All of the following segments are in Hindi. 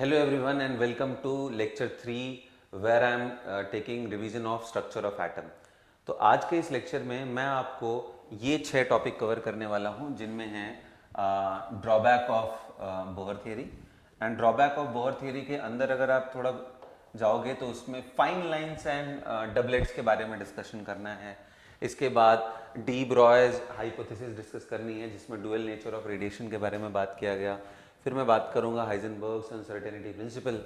Hello everyone and welcome to lecture 3 where I am taking revision of structure of atom। तो आज के इस लेक्चर में मैं आपको ये 6 टॉपिक कवर करने वाला हूँ जिनमें हैं drawback of Bohr theory. And drawback of Bohr theory के अंदर अगर आप थोड़ा जाओगे तो उसमें फाइन लाइंस एंड डबलेट्स के बारे में डिस्कशन करना है। इसके बाद डी ब्रॉयज हाइपोथेसिस डिस्कस करनी है जिसमें डुअल नेचर ऑफ रेडिएशन के बारे में बात किया गया। फिर मैं बात करूंगा हाइजेनबर्ग्स अनसर्टेनिटी प्रिंसिपल।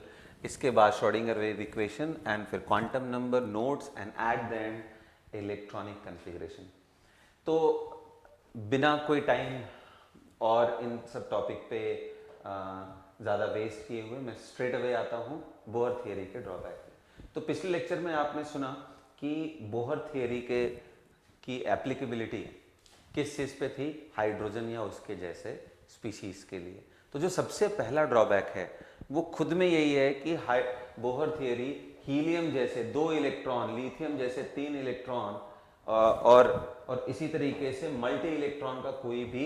इसके बाद श्रोडिंगर वेव इक्वेशन एंड फिर quantum number notes and at the end electronic configuration. तो बिना कोई टाइम और इन सब टॉपिक पे ज़्यादा वेस्ट किए हुए मैं स्ट्रेट अवे आता हूँ बोहर थियरी के ड्रॉबैक पे। तो पिछले लेक्चर में आपने सुना कि बोहर थियरी के की एप्लीकेबिलिटी किस चीज़ पे थी, हाइड्रोजन या उसके जैसे स्पीशीज के लिए। तो जो सबसे पहला ड्रॉबैक है वो खुद में यही है कि बोहर थियरी हीलियम जैसे 2 इलेक्ट्रॉन, लिथियम जैसे 3 इलेक्ट्रॉन और इसी तरीके से मल्टी इलेक्ट्रॉन का कोई भी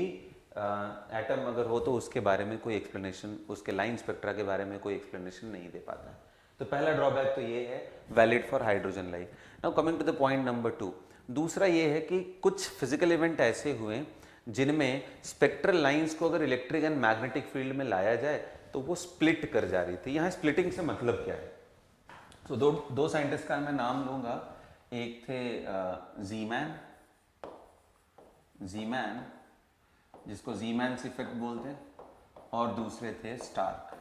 एटम अगर हो तो उसके बारे में कोई एक्सप्लेनेशन, उसके लाइन स्पेक्ट्रा के बारे में कोई एक्सप्लेनेशन नहीं दे पाता है। तो पहला ड्रॉबैक तो ये है, valid for hydrogen like. Now coming to the point number 2। दूसरा ये है कि कुछ फिजिकल इवेंट ऐसे हुए जिनमें स्पेक्ट्रल लाइंस को अगर इलेक्ट्रिक एंड मैग्नेटिक फील्ड में लाया जाए तो वो स्प्लिट कर जा रही थी। यहाँ स्प्लिटिंग से मतलब क्या है? तो दो साइंटिस्ट का मैं नाम लूंगा। एक थे जीमैन जीमैन जिसको जीमैन्स इफेक्ट बोलते हैं, और दूसरे थे स्टार्क।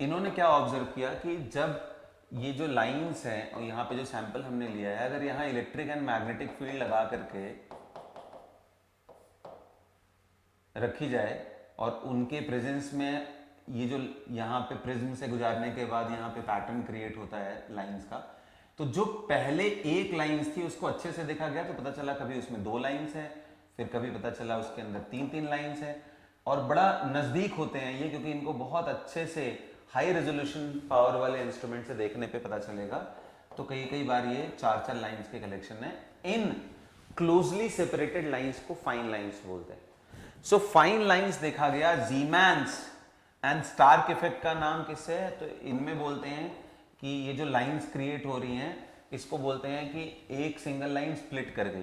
इन्होंने क्या ऑब्जर्व किया कि जब ये जो लाइंस हैं और यहाँ पे जो सैंपल हमने लिया है, अगर यहाँ इलेक्ट्रिक एंड मैग्नेटिक फील्ड लगा करके रखी जाए और उनके प्रेजेंस में ये जो यहाँ पे प्रिज्म से गुजारने के बाद यहाँ पे पैटर्न क्रिएट होता है लाइंस का, तो जो पहले एक लाइंस थी उसको अच्छे से देखा गया तो पता चला कभी उसमें 2 लाइंस है, फिर कभी पता चला उसके अंदर 3-3 लाइंस है। और बड़ा नज़दीक होते हैं ये, क्योंकि इनको बहुत अच्छे से हाई रेजोल्यूशन पावर वाले इंस्ट्रूमेंट से देखने पे पता चलेगा। तो कई कई बार ये 4-4 लाइंस के कलेक्शन है। इन क्लोजली सेपरेटेड लाइंस को फाइन लाइंस बोलते हैं। सो फाइन लाइंस देखा गया। जीमैन्स एंड स्टार्क इफेक्ट का नाम किससे है? तो इनमें बोलते हैं कि ये जो लाइंस क्रिएट हो रही हैं इसको बोलते हैं कि एक सिंगल लाइन स्प्लिट कर गई।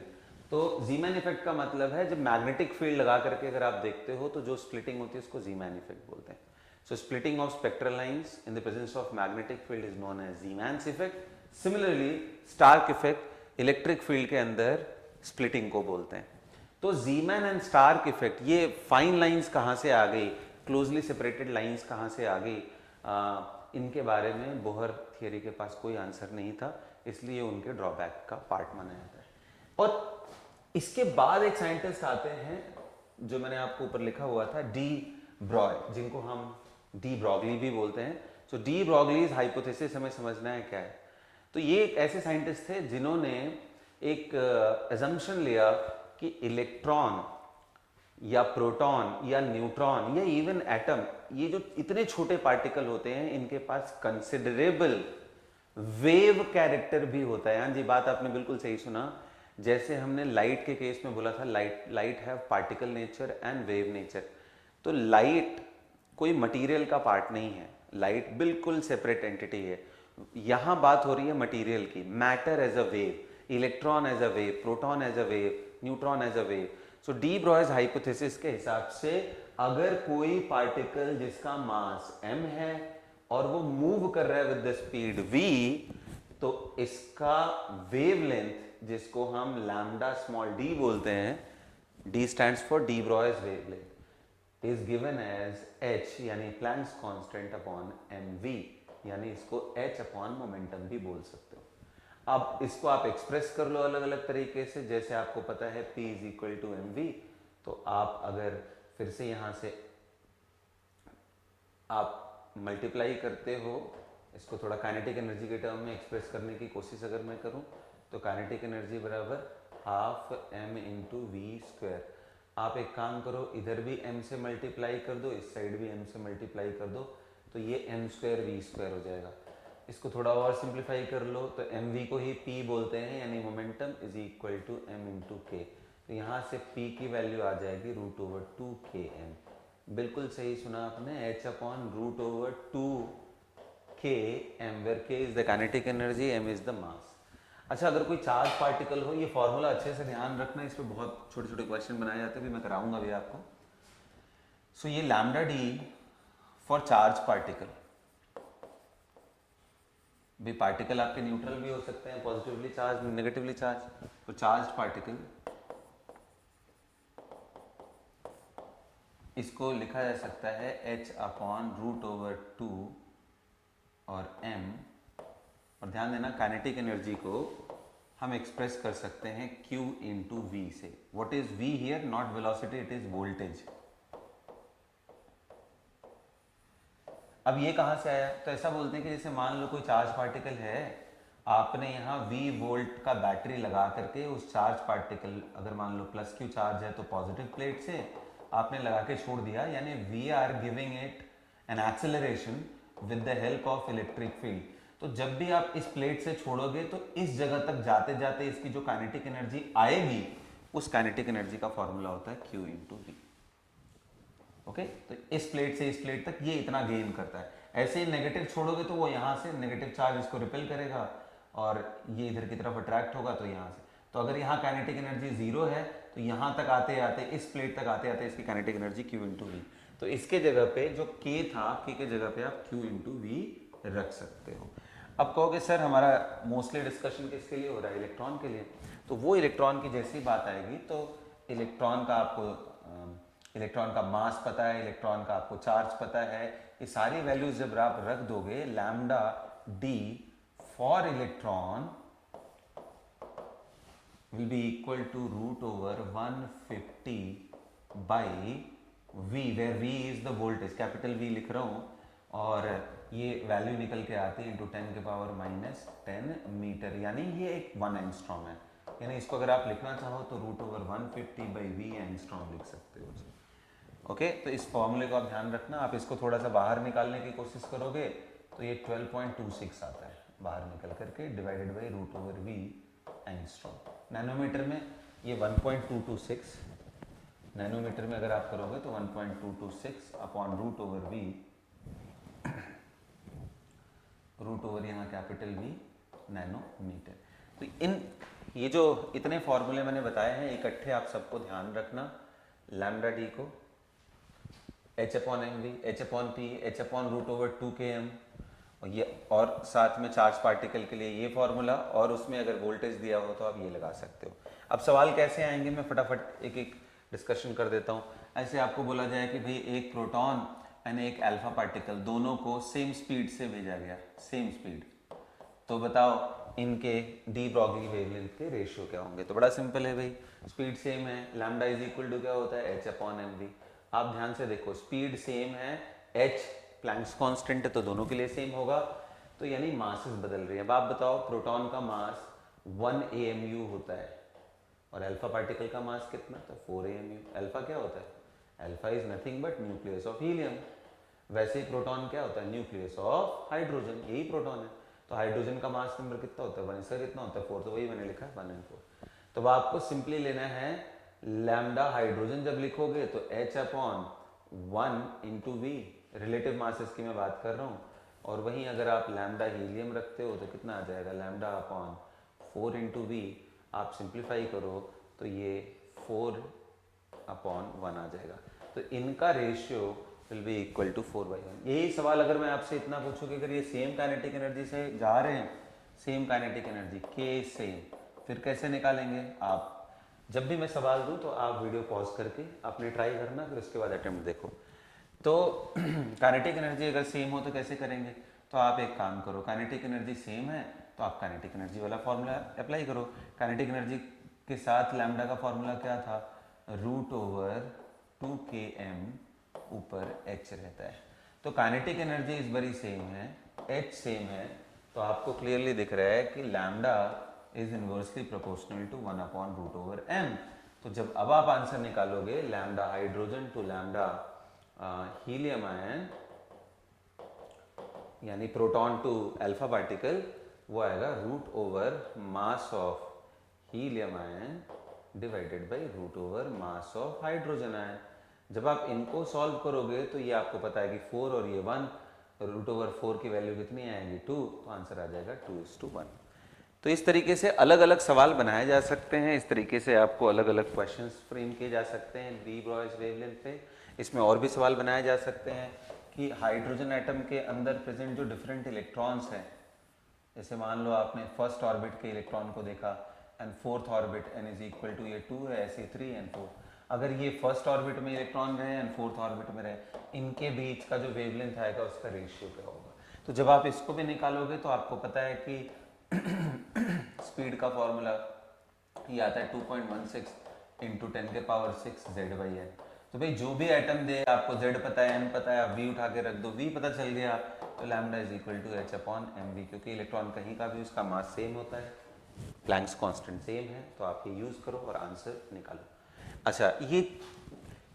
तो जीमैन इफेक्ट का मतलब है जब मैग्नेटिक फील्ड लगा करके अगर आप देखते हो तो जो स्प्लिटिंग होती है उसको जीमैन इफेक्ट बोलते हैं। So splitting of spectral lines in the presence of magnetic field is known as Zeeman's effect. Similarly, Stark effect electric field के अंदर स्प्लिटिंग को बोलते हैं। तो जीमैन एंड स्टार्क इफेक्ट, ये फाइन लाइंस कहाँ से आ गई, क्लोजली सेपरेटेड लाइंस कहाँ से आ गई, इनके बारे में बोहर थियरी के पास कोई आंसर नहीं था, इसलिए उनके ड्रॉबैक का पार्ट माना जाता है। और इसके बाद एक साइंटिस्ट आते हैं जो मैंने आपको ऊपर लिखा हुआ था, डी ब्रॉय, जिनको हम डी ब्रॉगली भी बोलते हैं। सो डी ब्रॉगलीज हाइपोथेसिस हमें समझना है क्या है। तो ये एक ऐसे साइंटिस्ट थे जिन्होंने एक अजम्पशन लिया कि इलेक्ट्रॉन या प्रोटॉन या न्यूट्रॉन या इवन एटम, ये जो इतने छोटे पार्टिकल होते हैं इनके पास कंसिडरेबल वेव कैरेक्टर भी होता है। हाँ जी, बात आपने बिल्कुल सही सुना। जैसे हमने लाइट के केस में बोला था, light have particle nature and wave nature. तो लाइट कोई मटेरियल का पार्ट नहीं है, लाइट बिल्कुल सेपरेट एंटिटी है। यहां बात हो रही है मटेरियल की, matter as a wave, electron as a wave, proton as a wave, neutron as a wave. So de Broglie's hypothesis के हिसाब से अगर कोई पार्टिकल जिसका मास m है और वो मूव कर रहा है विद द स्पीड v, तो इसका वेवलेंथ जिसको हम लैम्डा स्मॉल d बोलते हैं, d stands for de Broglie wavelength, is given as h यानी प्लैंक्स कांस्टेंट अपॉन mv, यानी इसको h अपॉन मोमेंटम भी बोल सकते हो। अब इसको आप एक्सप्रेस कर लो अलग अलग तरीके से, जैसे आपको पता है p is equal to mv। तो आप अगर फिर से यहां से आप मल्टीप्लाई करते हो, इसको थोड़ा काइनेटिक एनर्जी के टर्म में एक्सप्रेस करने की कोशिश अगर मैं करूं, तो काइनेटिक एनर्जी बराबर half m into V square. आप एक काम करो, इधर भी m से मल्टीप्लाई कर दो, इस साइड भी m से मल्टीप्लाई कर दो, तो ये m स्क्वायर वी स्क्वायर हो जाएगा। इसको थोड़ा और सिंप्लीफाई कर लो तो mv को ही p बोलते हैं, यानी momentum is equal to m into के। तो यहाँ से p की वैल्यू आ जाएगी √2 km। बिल्कुल सही सुना आपने, h upon root over 2 k m, where k is the kinetic energy, m is the mass. अच्छा, अगर कोई चार्ज पार्टिकल हो, ये फॉर्मूला अच्छे से ध्यान रखना, इस पे बहुत छोटे छोटे क्वेश्चन बनाए जाते हैं, भी मैं कराऊंगा भी आपको। सो ये lambda D for charge particle, भी पार्टिकल आपके न्यूट्रल भी हो सकते हैं, पॉजिटिवली चार्ज, नेगेटिवली चार्ज। तो चार्ज पार्टिकल, इसको लिखा जा सकता है h अपॉन रूट ओवर 2 और m, और ध्यान देना काइनेटिक एनर्जी को हम एक्सप्रेस कर सकते हैं q इंटू वी से। What is v here? Not velocity, it is voltage. अब ये कहाँ से आया? तो ऐसा बोलते हैं कि जैसे मान लो कोई चार्ज पार्टिकल है, आपने यहाँ V वोल्ट का बैटरी लगा करके उस चार्ज पार्टिकल, अगर मान लो प्लस क्यू चार्ज है तो पॉजिटिव प्लेट से आपने लगा के छोड़ दिया, यानी we are giving it an acceleration with the help of electric field. तो जब भी आप इस प्लेट से छोड़ोगे तो इस जगह तक जाते जाते इसकी जो काइनेटिक एनर्जी आएगी, उस काइनेटिक एनर्जी का फॉर्मूला होता है Q इंटू वी। ओके, तो इस प्लेट से इस प्लेट तक ये इतना गेन करता है। ऐसे ही नेगेटिव छोड़ोगे तो वो यहाँ से नेगेटिव चार्ज इसको रिपेल करेगा और ये इधर की तरफ अट्रैक्ट होगा, तो यहाँ से, तो अगर यहाँ काइनेटिक एनर्जी जीरो है तो यहाँ तक आते आते, इस प्लेट तक आते आते इसकी kinetic energy Q into V. तो इसके जगह पे जो K था, K के जगह पे आप Q इंटू वी रख सकते हो। अब कहोगे सर हमारा मोस्टली डिस्कशन किसके लिए हो रहा है? इलेक्ट्रॉन के लिए। तो वो इलेक्ट्रॉन की जैसी बात आएगी तो इलेक्ट्रॉन का आपको इलेक्ट्रॉन का मास पता है, इलेक्ट्रॉन का आपको चार्ज पता है, ये सारी वैल्यूज जब आप रख दोगे, lambda D for electron will be equal to root over 150 by V, where V is the voltage, capital V लिख रहा हूँ, और ये वैल्यू निकल के आती है इंटू 10 के पावर माइनस 10 मीटर, यानी ये एक 1 एंगस्ट्रॉम है। यानी इसको अगर आप लिखना चाहो तो root over 150 by V angstrom लिख सकते हो। ओके, तो इस फॉर्मूले को आप ध्यान रखना। आप इसको थोड़ा सा बाहर निकालने की कोशिश करोगे तो ये 12.26 आता है बाहर निकल करके, divided by root over V angstrom. Nanometre में ये 1.226, नैनोमीटर में अगर आप करोगे तो 1.226 upon root over V, root over यहाँ कैपिटल वी नैनोमीटर। तो इन ये जो इतने फॉर्मूले मैंने बताए हैं इकट्ठे आप सबको ध्यान रखना। लैम्डा डी को h upon M V, H upon P, H upon root over 2km, और ये, और साथ में चार्ज पार्टिकल के लिए ये फॉर्मूला, और उसमें अगर वोल्टेज दिया हो तो आप ये लगा सकते हो। अब सवाल कैसे आएंगे मैं फटाफट एक एक डिस्कशन कर देता हूँ। ऐसे आपको बोला जाए कि भाई एक प्रोटॉन एंड एक अल्फा पार्टिकल, दोनों को सेम स्पीड से भेजा गया, सेम स्पीड, तो बताओ इनके डी ब्रॉगली वेवलेंथ के रेशियो क्या होंगे? तो बड़ा सिंपल है भाई, स्पीड सेम है, लैम्डा इज इक्वल टू क्या होता है? h upon M V. आप ध्यान से देखो, स्पीड सेम है, h प्लैंक्स कांस्टेंट है, तो दोनों के लिए सेम होगा, तो यानी मासेस बदल रही है। अब आप बताओ, प्रोटॉन का मास 1 AMU होता है और अल्फा पार्टिकल का मास कितना? तो 4 AMU। अल्फा क्या होता है? Alpha is nothing but nucleus of helium. वैसे ही प्रोटॉन क्या होता है? न्यूक्लियस ऑफ हाइड्रोजन, यही प्रोटॉन है। तो हाइड्रोजन का मास नंबर कितना होता है? 1, इसका कितना होता है? 4, तो वही मैंने लिखा है 1 और 4। तो अब आपको सिंपली लेना है लैम्डा हाइड्रोजन जब लिखोगे तो h upon 1 into V, relative masses की मैं बात कर रहा हूँ, और वहीं अगर आप लैम्डा हीलियम रखते हो तो कितना आ जाएगा? Lambda upon 4 into V. आप सिंप्लीफाई करो तो ये 4 अपॉन 1 आ जाएगा। तो इनका ratio will be equal to 4/1। यही सवाल अगर मैं आपसे इतना पूछूं कि अगर ये सेम काइनेटिक एनर्जी से जा रहे हैं, सेम काइनेटिक एनर्जी के सेम, फिर कैसे निकालेंगे? आप जब भी मैं सवाल दूं तो आप वीडियो पॉज करके आपने ट्राई करना, फिर उसके बाद अटेम्प्ट देखो। तो काइनेटिक एनर्जी अगर सेम हो तो कैसे करेंगे? तो आप एक काम करो, काइनेटिक एनर्जी सेम है तो आप काइनेटिक एनर्जी वाला फॉर्मूला अप्लाई करो। काइनेटिक एनर्जी के साथ लैम्डा का फॉर्मूला क्या था? रूट ओवर 2km ऊपर h रहता है। तो काइनेटिक एनर्जी इस बारी सेम है, h सेम है, तो आपको क्लियरली दिख रहा है कि lambda is inversely proportional to 1 upon root over m। तो जब अब आप आंसर निकालोगे lambda hydrogen to lambda helium ion, यानी प्रोटॉन टू अल्फा पार्टिकल, वो आएगा root over mass of helium ion divided by root over mass of hydrogen ion. जब आप इनको सॉल्व करोगे तो ये आपको पता है कि 4 और ये 1, √4 की वैल्यू कितनी आएगी 2, तो आंसर आ जाएगा 2:1। तो इस तरीके से अलग अलग सवाल बनाए जा सकते हैं, इस तरीके से आपको अलग अलग क्वेश्चंस फ्रेम किए जा सकते हैं डी ब्रॉयज वेवलेंथ पे। इसमें और भी सवाल बनाए जा सकते हैं कि हाइड्रोजन एटम के अंदर प्रेजेंट जो डिफरेंट इलेक्ट्रॉन्स हैं, जैसे मान लो आपने फर्स्ट ऑर्बिट के इलेक्ट्रॉन को देखा एंड फोर्थ ऑर्बिट n = ये 2 है, ऐसे 3 एंड 4। अगर ये फर्स्ट ऑर्बिट में इलेक्ट्रॉन रहे एंड फोर्थ ऑर्बिट में रहे, इनके बीच का जो वेवलेंथ आएगा उसका रेशियो क्या होगा। तो जब आप इसको भी निकालोगे तो आपको पता है कि स्पीड का फॉर्मूला ये आता है 2.16 × 10⁻⁶ Z/n। तो भाई जो भी एटम दे, आपको Z पता है, n पता है, आप V उठा के रख दो, V पता चल गया, तो लैम्डा = h/mv, क्योंकि इलेक्ट्रॉन कहीं का भी उसका मास सेम होता है, प्लैंक्स कांस्टेंट सेम है, तो आप ये यूज करो और आंसर निकालो। अच्छा,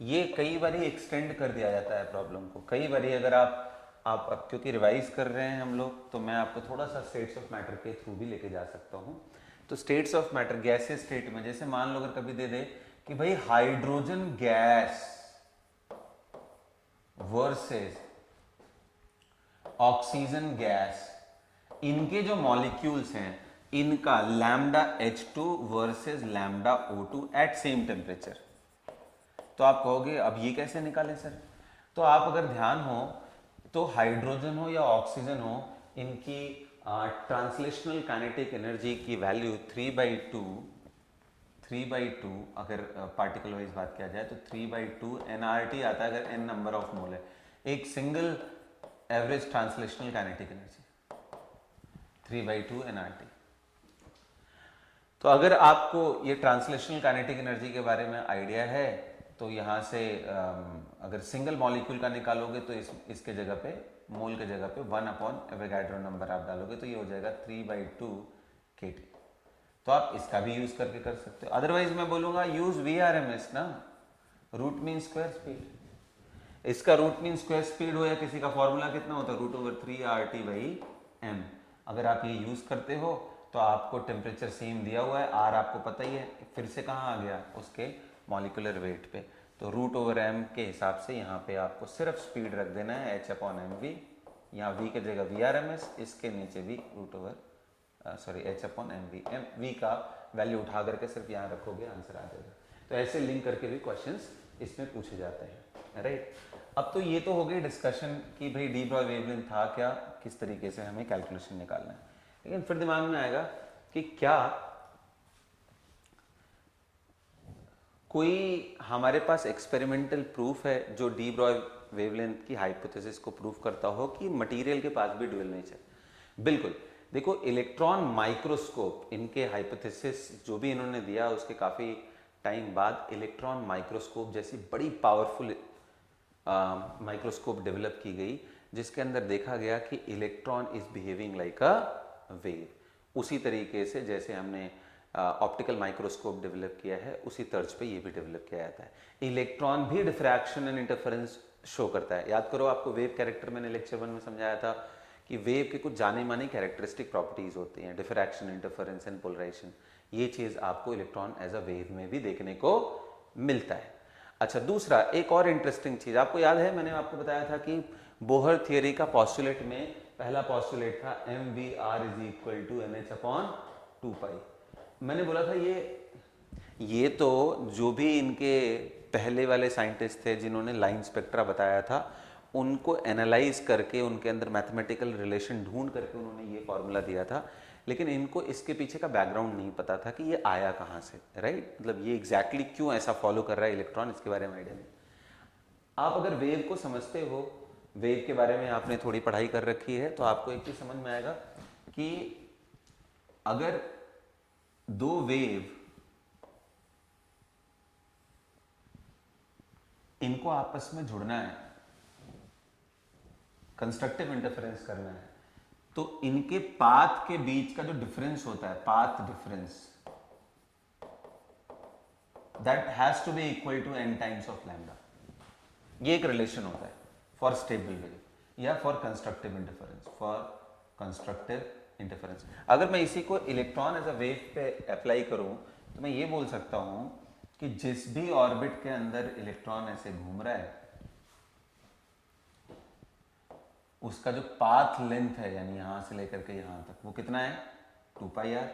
ये कई बार एक्सटेंड कर दिया जाता है प्रॉब्लम को। कई बार अगर आप अब क्योंकि रिवाइज कर रहे हैं हम लोग, तो मैं आपको थोड़ा सा स्टेट्स ऑफ मैटर के थ्रू भी लेके जा सकता हूँ। तो states of matter, gases state में, जैसे मान लो अगर कभी दे दे कि भाई hydrogen gas versus oxygen gas, इनके जो मॉलिक्यूल्स हैं इनका λH2 versus λO2 eight same temperature, तो आप कहोगे अब ये कैसे निकालें सर। तो आप अगर ध्यान हो तो हाइड्रोजन हो या ऑक्सीजन हो, इनकी ट्रांसलेशनल काइनेटिक एनर्जी की वैल्यू 3/2 अगर पार्टिकल वाइज बात किया जाए तो 3/2 nRT आता है अगर n नंबर ऑफ मोल है। एक single average translational kinetic energy 3/2 nRT। तो अगर आपको ये ट्रांसलेशनल काइनेटिक एनर्जी के बारे में आइडिया है तो यहाँ से अगर सिंगल मॉलिक्यूल का निकालोगे तो इसके जगह पे, मोल के जगह पे 1/एवोगाड्रो नंबर आप डालोगे तो ये हो जाएगा 3/2 kT। तो आप इसका भी यूज करके कर सकते हो। अदरवाइज मैं बोलूंगा यूज VRMS ना, रूट मीन स्क्वायर स्पीड। इसका रूट मीन स्क्वायर स्पीड हो या किसी का फॉर्मूला कितना होता है √3RT/m। अगर आप ये यूज करते हो तो आपको टेम्परेचर सेम दिया हुआ है, R आपको पता ही है, फिर से कहाँ आ गया उसके मॉलिकुलर वेट पे, तो √m के हिसाब से यहाँ पे आपको सिर्फ स्पीड रख देना है h/mv, यहाँ v के जगह VRMS, इसके नीचे भी h/mv, v का वैल्यू उठा करके सिर्फ यहाँ रखोगे, आंसर आ जाएगा। तो ऐसे लिंक करके भी क्वेश्चंस इसमें पूछे जाते हैं, राइट। अब तो ये तो हो गई डिस्कशन कि भाई डी ब्रॉय वेवलेंथ था क्या, किस तरीके से हमें कैलकुलेशन निकालना है। लेकिन फिर दिमाग में आएगा कि क्या कोई हमारे पास एक्सपेरिमेंटल प्रूफ है जो डी ब्रॉय वेवलेंथ की हाइपोथेसिस को प्रूफ करता हो कि मटेरियल के पास भी ड्यूअल नेचर। बिल्कुल, देखो इलेक्ट्रॉन माइक्रोस्कोप, इनके हाइपोथेसिस जो भी इन्होंने दिया उसके काफ़ी टाइम बाद इलेक्ट्रॉन माइक्रोस्कोप जैसी बड़ी पावरफुल माइक्रोस्कोप डेवलप की गई, जिसके अंदर देखा गया कि electron is behaving like a wave. उसी तरीके से जैसे हमने ऑप्टिकल माइक्रोस्कोप डेवलप किया है, उसी तर्ज पे ये भी डेवलप किया जाता है। इलेक्ट्रॉन भी डिफ्रैक्शन एंड इंटरफेरेंस शो करता है। याद करो, आपको वेव कैरेक्टर मैंने लेक्चर 1 में समझाया था कि वेव के कुछ जाने माने कैरेक्टरिस्टिक प्रॉपर्टीज होती हैं, डिफ्रैक्शन, इंटरफेरेंस एंड पोलराइजेशन। ये चीज़ आपको इलेक्ट्रॉन एज अ वेव में भी देखने को मिलता है। अच्छा, दूसरा एक और इंटरेस्टिंग चीज़ आपको याद है, मैंने आपको बताया था कि बोहर थियरी का पॉस्टुलेट में पहला पॉस्टुलेट था mvr = nh/2π। मैंने बोला था ये तो जो भी इनके पहले वाले साइंटिस्ट थे जिन्होंने लाइन स्पेक्ट्रा बताया था, उनको एनालाइज करके उनके अंदर मैथमेटिकल रिलेशन ढूंढ करके उन्होंने ये फॉर्मूला दिया था, लेकिन इनको इसके पीछे का बैकग्राउंड नहीं पता था कि ये आया कहाँ से, राइट। मतलब ये एग्जैक्टली क्यों ऐसा फॉलो कर रहा है इलेक्ट्रॉन, इसके बारे में आइडिया नहीं। आप अगर वेव को समझते हो, वेव के बारे में आपने थोड़ी पढ़ाई कर रखी है, तो आपको एक चीज समझ में आएगा कि अगर दो वेव, इनको आपस में जुड़ना है, कंस्ट्रक्टिव इंटरफेरेंस करना है, तो इनके पाथ के बीच का जो डिफरेंस होता है, path difference, that has to be equal to n times of lambda. ये एक रिलेशन होता है फॉर स्टेबल वेव या for constructive interference, for constructive interference. अगर मैं इसी को इलेक्ट्रॉन एज अ वेव पे अप्लाई करूं तो मैं ये बोल सकता हूं कि जिस भी ऑर्बिट के अंदर इलेक्ट्रॉन ऐसे घूम रहा है उसका जो पाथ लेंथ है, यानी यहां से लेकर के यहां तक, वो कितना है 2πr।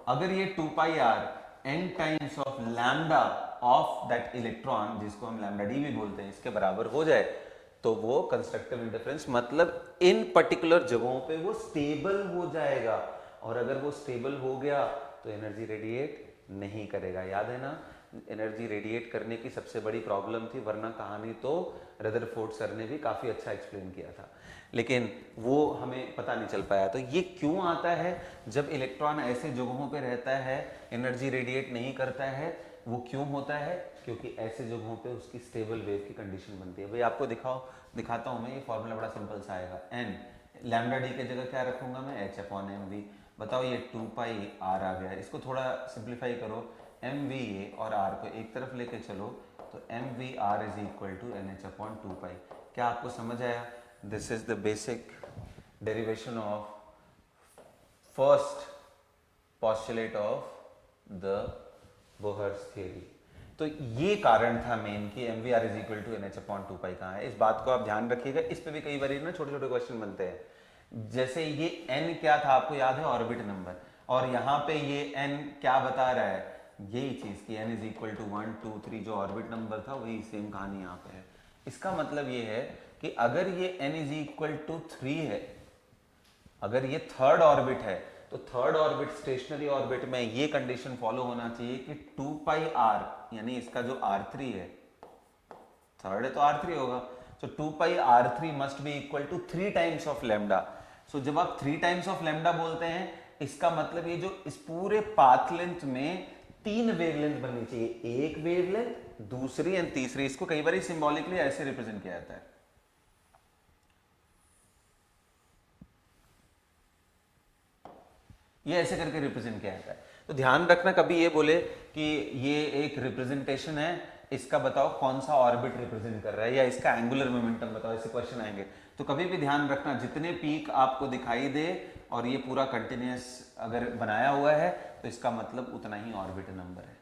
अगर ये 2πr n times of lambda of that electron, जिसको हम लैम्डा डी भी बोलते हैं, इसके बराबर हो जाए तो वो कंस्ट्रक्टिव इंटरफेरेंस मतलब इन पर्टिकुलर जगहों पे वो स्टेबल हो जाएगा। और अगर वो स्टेबल हो गया तो एनर्जी रेडिएट नहीं करेगा। याद है ना, एनर्जी रेडिएट करने की सबसे बड़ी प्रॉब्लम थी, वरना कहानी तो रदरफोर्ड सर ने भी काफ़ी अच्छा एक्सप्लेन किया था, लेकिन वो हमें पता नहीं चल पाया। तो ये क्यों आता है? जब इलेक्ट्रॉन ऐसे जगहों पे रहता है, एनर्जी रेडिएट नहीं करता है, वो क्यों होता है? क्योंकि ऐसे जगहों पे उसकी स्टेबल वेव की कंडीशन बनती है। भाई आपको दिखाता हूँ मैं, ये फॉर्मूला बड़ा सिंपल सा आएगा। एन लैम्डा डी की जगह क्या रखूंगा मैं, h/mv। बताओ ये 2πr आ गया, इसको थोड़ा सिंप्लीफाई करो, mv और r को एक तरफ लेके चलो तो mvr is equal to nh/2π। क्या आपको समझ आया? This is the basic derivation of first postulate of the Bohr's theory. तो ये कारण था मेन कि mvr is equal to nh/2π कहाँ है। इस बात को आप ध्यान रखिएगा, इस पे भी कई बार ना छोटे छोटे क्वेश्चन बनते हैं। जैसे ये n क्या था आपको याद है, ऑर्बिट नंबर, और यहाँ पे ये n क्या बता रहा है, यही चीज कि n इज इक्वल टू 1 2 3, जो ऑर्बिट नंबर था वही सेम कहानी यहाँ पे है। इसका मतलब ये है कि अगर ये n इज इक्वल टू 3 है, अगर ये थर्ड ऑर्बिट है, तो थर्ड ऑर्बिट स्टेशनरी ऑर्बिट में ये कंडीशन फॉलो होना चाहिए कि 2πr, यानी इसका जो r3 है, थर्ड है तो r3 होगा, तो 2πr3 must be equal to 3 times of lambda. So जब आप 3 टाइम्स ऑफ लैम्डा बोलते हैं, इसका मतलब ये जो इस पूरे पाथ लेंथ में 3 वेवलेंथ बननी चाहिए, एक वेवलेंथ, दूसरी एंड तीसरी। इसको कई बार सिंबॉलिकली ऐसे रिप्रेजेंट किया जाता है, ये ऐसे करके रिप्रेजेंट किया जाता है। तो ध्यान रखना, कभी ये बोले कि ये एक रिप्रेजेंटेशन है, इसका बताओ कौन सा ऑर्बिट रिप्रेजेंट कर रहा है, या इसका एंगुलर मोमेंटम बताओ, ऐसे क्वेश्चन आएंगे। तो कभी भी ध्यान रखना, जितने पीक आपको दिखाई दे और ये पूरा कंटिन्यूस अगर बनाया हुआ है, तो इसका मतलब उतना ही ऑर्बिट नंबर है।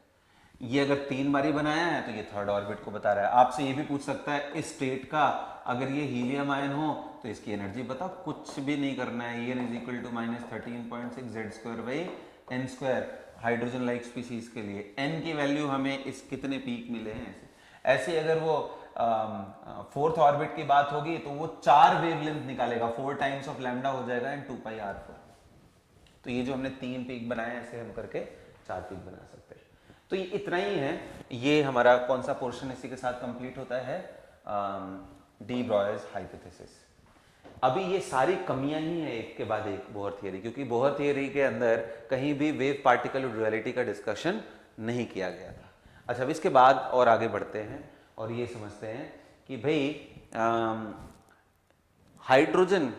ये अगर 3 बारी बनाया है तो ये थर्ड ऑर्बिट को बता रहा है। आपसे ये भी पूछ सकता है इस स्टेट का, अगर ये हीलियम आयन हो तो इसकी एनर्जी बताओ, कुछ भी नहीं करना है। N is equal to -13.6 Z²/n², hydrogen like species के लिए n की वैल्यू हमें इस कितने पीक मिले हैं। ऐसे अगर वो फोर्थ ऑर्बिट की बात होगी तो वो 4 वेवलेंथ निकालेगा, 4 टाइम्स ऑफ लैम्डा हो जाएगा एंड 2πr4। तो ये जो हमने 3 पीक बनाए, ऐसे हम करके 4 पीक बना सकते हैं। तो ये इतना ही है। ये हमारा कौन सा पोर्शन इसी के साथ कंप्लीट होता है, डी ब्रॉयर्स हाइपोथेसिस। अभी ये सारी कमियां ही है एक के बाद एक बोहर थियरी, क्योंकि बोहर थियरी के अंदर कहीं भी वेव पार्टिकल ड्युअलिटी का डिस्कशन नहीं किया गया था। अच्छा, अब इसके बाद और आगे बढ़ते हैं और ये समझते हैं कि भाई hydrogen,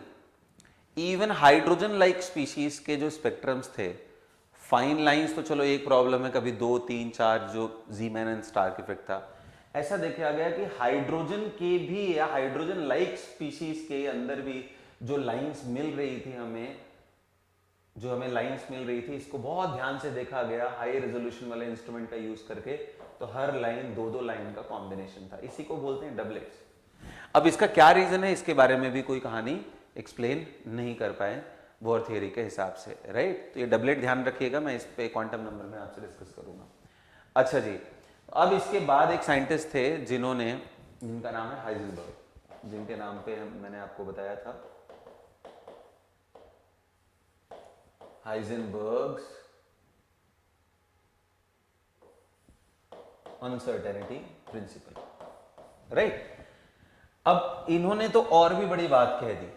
even hydrogen like species के जो स्पेक्ट्रम्स थे, फाइन लाइंस तो चलो एक प्रॉब्लम है, कभी 2 3 4 जो जीमैन एंड स्टार्क इफेक्ट था, ऐसा देखा गया कि हाइड्रोजन के भी या हाइड्रोजन लाइक स्पीशीज के अंदर भी जो लाइंस मिल रही थी हमें, जो हमें लाइंस मिल रही थी, इसको बहुत ध्यान से देखा गया हाई रेजोल्यूशन वाले इंस्ट्रूमेंट का यूज करके, तो हर लाइन 2-2 लाइन का कॉम्बिनेशन था। इसी को बोलते हैं डबलेट्स। अब इसका क्या रीजन है, इसके बारे में भी कोई कहानी एक्सप्लेन नहीं कर पाए बोहर थियरी के हिसाब से, राइट। तो ये डबलेट ध्यान रखिएगा, मैं इस पे क्वांटम नंबर में आपसे डिस्कस करूंगा। अच्छा जी, अब इसके बाद एक साइंटिस्ट थे जिनका नाम है हाइजेनबर्ग, जिनके नाम पे मैंने आपको बताया था हाइजेनबर्ग्स अनसर्टेनिटी प्रिंसिपल, राइट। अब इन्होंने तो और भी बड़ी बात कह दी।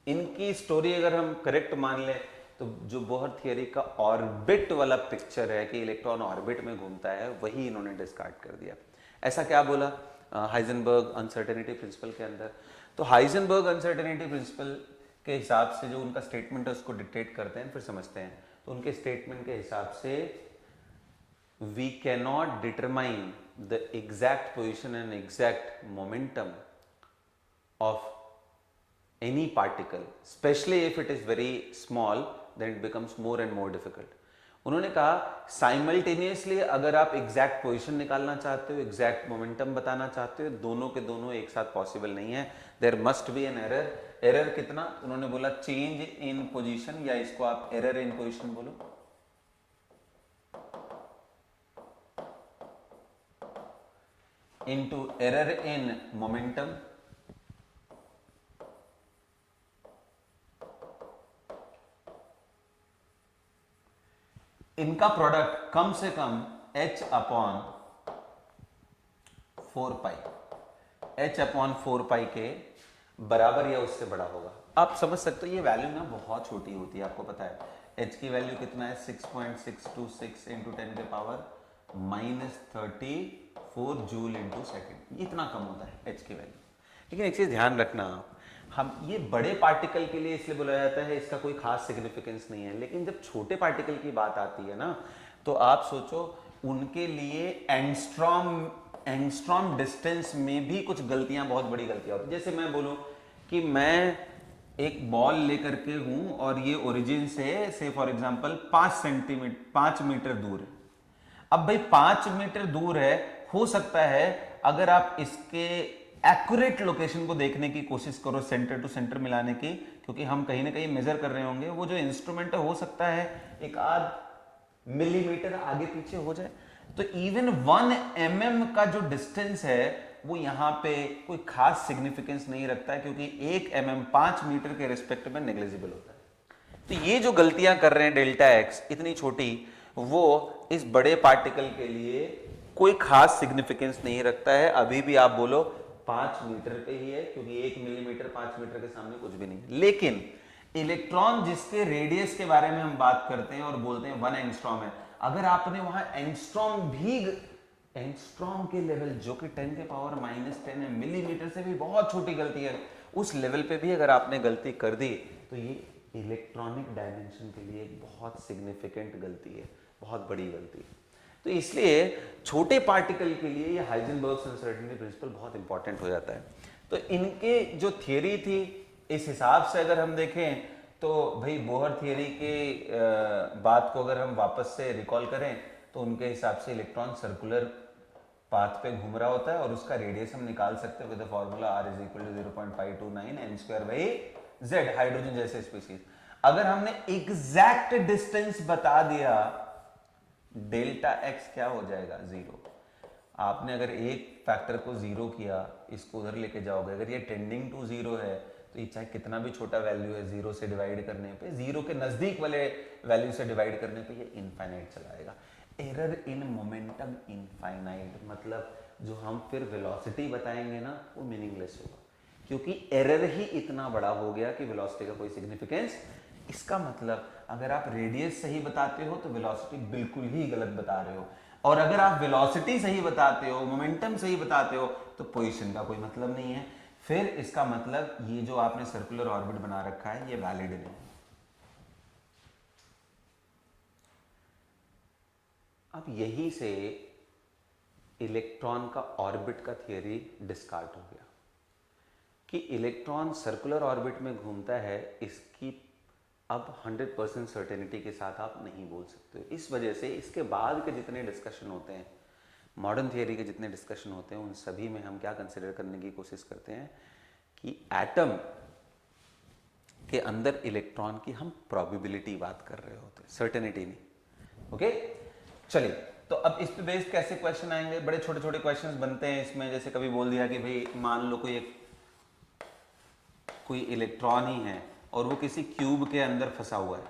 इनकी स्टोरी अगर हम करेक्ट मान लें तो जो बोहर थियरी का ऑर्बिट वाला पिक्चर है कि इलेक्ट्रॉन ऑर्बिट में घूमता है, वही इन्होंने डिस्कार्ड कर दिया। ऐसा क्या बोला हाइजेनबर्ग अनसर्टेनिटी प्रिंसिपल के अंदर? तो हाइजेनबर्ग अनसर्टेनिटी प्रिंसिपल के हिसाब से जो उनका स्टेटमेंट है उसको डिक्टेट करते हैं, फिर समझते हैं। तो उनके स्टेटमेंट के हिसाब से we cannot determine the exact position and exact momentum of any particle, especially if it is very small, then it becomes more and more difficult. उन्होंने कहा साइमल्टेनियसली अगर आप एग्जैक्ट पोजीशन निकालना चाहते हो, एग्जैक्ट मोमेंटम बताना चाहते हो, दोनों के दोनों एक साथ पॉसिबल नहीं है, there must be an error. Error कितना? उन्होंने बोला चेंज इन पोजीशन, या इसको आप एरर इन पोजीशन बोलो, इनटू एरर इन मोमेंटम इनका प्रोडक्ट कम से कम h upon 4 pi, h upon 4 pi के बराबर या उससे बड़ा होगा। आप समझ सकते हो ये वैल्यू ना बहुत छोटी होती है, आपको पता है h की वैल्यू कितना है 6.626 इंटू 10 के पावर -34 जूल इंटू सेकेंड, इतना कम होता है h की वैल्यू। लेकिन एक चीज ध्यान रखना, हम ये बड़े पार्टिकल के लिए इसलिए बोला जाता है इसका कोई खास सिग्निफिकेंस नहीं है, लेकिन जब छोटे पार्टिकल की बात आती है ना, तो आप सोचो उनके लिए एंगस्ट्रॉम डिस्टेंस में भी कुछ गलतियां, बहुत बड़ी गलतियां होती है। जैसे मैं बोलूं कि मैं एक बॉल लेकर के हूं और ये ओरिजिन से फॉर एग्जांपल 5 मीटर दूर है। अब भाई 5 मीटर दूर है, हो सकता है अगर आप इसके एक्यूरेट लोकेशन को देखने की कोशिश करो, सेंटर टू सेंटर मिलाने की, क्योंकि हम कहीं ना कहीं मेजर कर रहे होंगे, वो जो इंस्ट्रूमेंट है हो सकता है एक आध मिलीमीटर आगे पीछे हो जाए, तो इवन 1 mm का जो डिस्टेंस है वो यहां पे कोई खास सिग्निफिकेंस नहीं रखता है, क्योंकि 1 mm 5 मीटर के रिस्पेक्ट में नेग्लिजिबल होता है। तो ये जो गलतियां कर रहे हैं डेल्टा एक्स इतनी छोटी, वो इस बड़े पार्टिकल के लिए कोई खास सिग्निफिकेंस नहीं रखता है। अभी भी आप बोलो 5 मीटर पे ही है, क्योंकि 1 मिलीमीटर 5 मीटर के सामने कुछ भी नहीं है। लेकिन इलेक्ट्रॉन जिसके रेडियस के बारे में हम बात करते हैं और बोलते हैं 1 एंगस्ट्रॉम है, अगर आपने वहां एंगस्ट्रॉम के लेवल जो कि 10 के पावर -10 है, मिलीमीटर से भी बहुत छोटी गलती है, उस लेवल पे भी अगर आपने गलती कर दी तो ये इलेक्ट्रॉनिक डायमेंशन के लिए एक बहुत सिग्निफिकेंट गलती है, बहुत बड़ी गलती है। तो इसलिए छोटे पार्टिकल के लिए ये हाइजेनबर्ग्स अनसर्टेनिटी प्रिंसिपल बहुत इंपॉर्टेंट हो जाता है। तो इनके जो थियरी थी, इस हिसाब से अगर हम देखें तो भाई बोहर थियरी के बात को अगर हम वापस से रिकॉल करें तो उनके हिसाब से इलेक्ट्रॉन सर्कुलर पाथ पे घूम रहा होता है और उसका रेडियस हम निकाल सकते हैं with the formula r = 0.529 n²/z, hydrogen जैसे स्पीशीज। अगर हमने एग्जैक्ट डिस्टेंस बता दिया, डेल्टा एक्स क्या हो जाएगा 0। आपने अगर एक फैक्टर को 0 किया, इसको उधर लेके जाओगे, अगर ये टेंडिंग टू 0 है तो ये चाहे कितना भी छोटा वैल्यू है, 0 से डिवाइड करने पे, 0 के नजदीक वाले वैल्यू से डिवाइड करने पे ये इनफाइनाइट चला जाएगा। एरर इन मोमेंटम इनफाइनाइट, मतलब जो हम फिर वेलोसिटी बताएंगे ना वो मीनिंगलेस होगा, क्योंकि एरर ही इतना बड़ा हो गया कि वेलोसिटी का कोई सिग्निफिकेंस। इसका मतलब अगर आप रेडियस सही बताते हो तो वेलोसिटी बिल्कुल ही गलत बता रहे हो, और अगर आप वेलोसिटी सही बताते हो, मोमेंटम सही बताते हो, तो पोजीशन का कोई मतलब नहीं है। फिर इसका मतलब ये जो आपने सर्कुलर ऑर्बिट बना रखा है ये वैलिड नहीं। अब यही से इलेक्ट्रॉन का ऑर्बिट का थियरी डिस्कार्ड हो गया कि इलेक्ट्रॉन सर्कुलर ऑर्बिट में घूमता है, इसकी अब 100% सर्टेनिटी के साथ आप नहीं बोल सकते। इस वजह से इसके बाद के जितने डिस्कशन होते हैं, मॉडर्न थियरी के जितने डिस्कशन होते हैं, उन सभी में हम क्या कंसिडर करने की कोशिश करते हैं कि एटम के अंदर इलेक्ट्रॉन की हम प्रोबेबिलिटी बात कर रहे होते हैं, सर्टेनिटी नहीं। ओके, चलिए, तो अब इस पे बेस्ड कैसे क्वेश्चन आएंगे? बड़े छोटे छोटे क्वेश्चंस बनते हैं इसमें। जैसे कभी बोल दिया कि भाई मान लो कोई इलेक्ट्रॉन ही है और वो किसी क्यूब के अंदर फंसा हुआ है,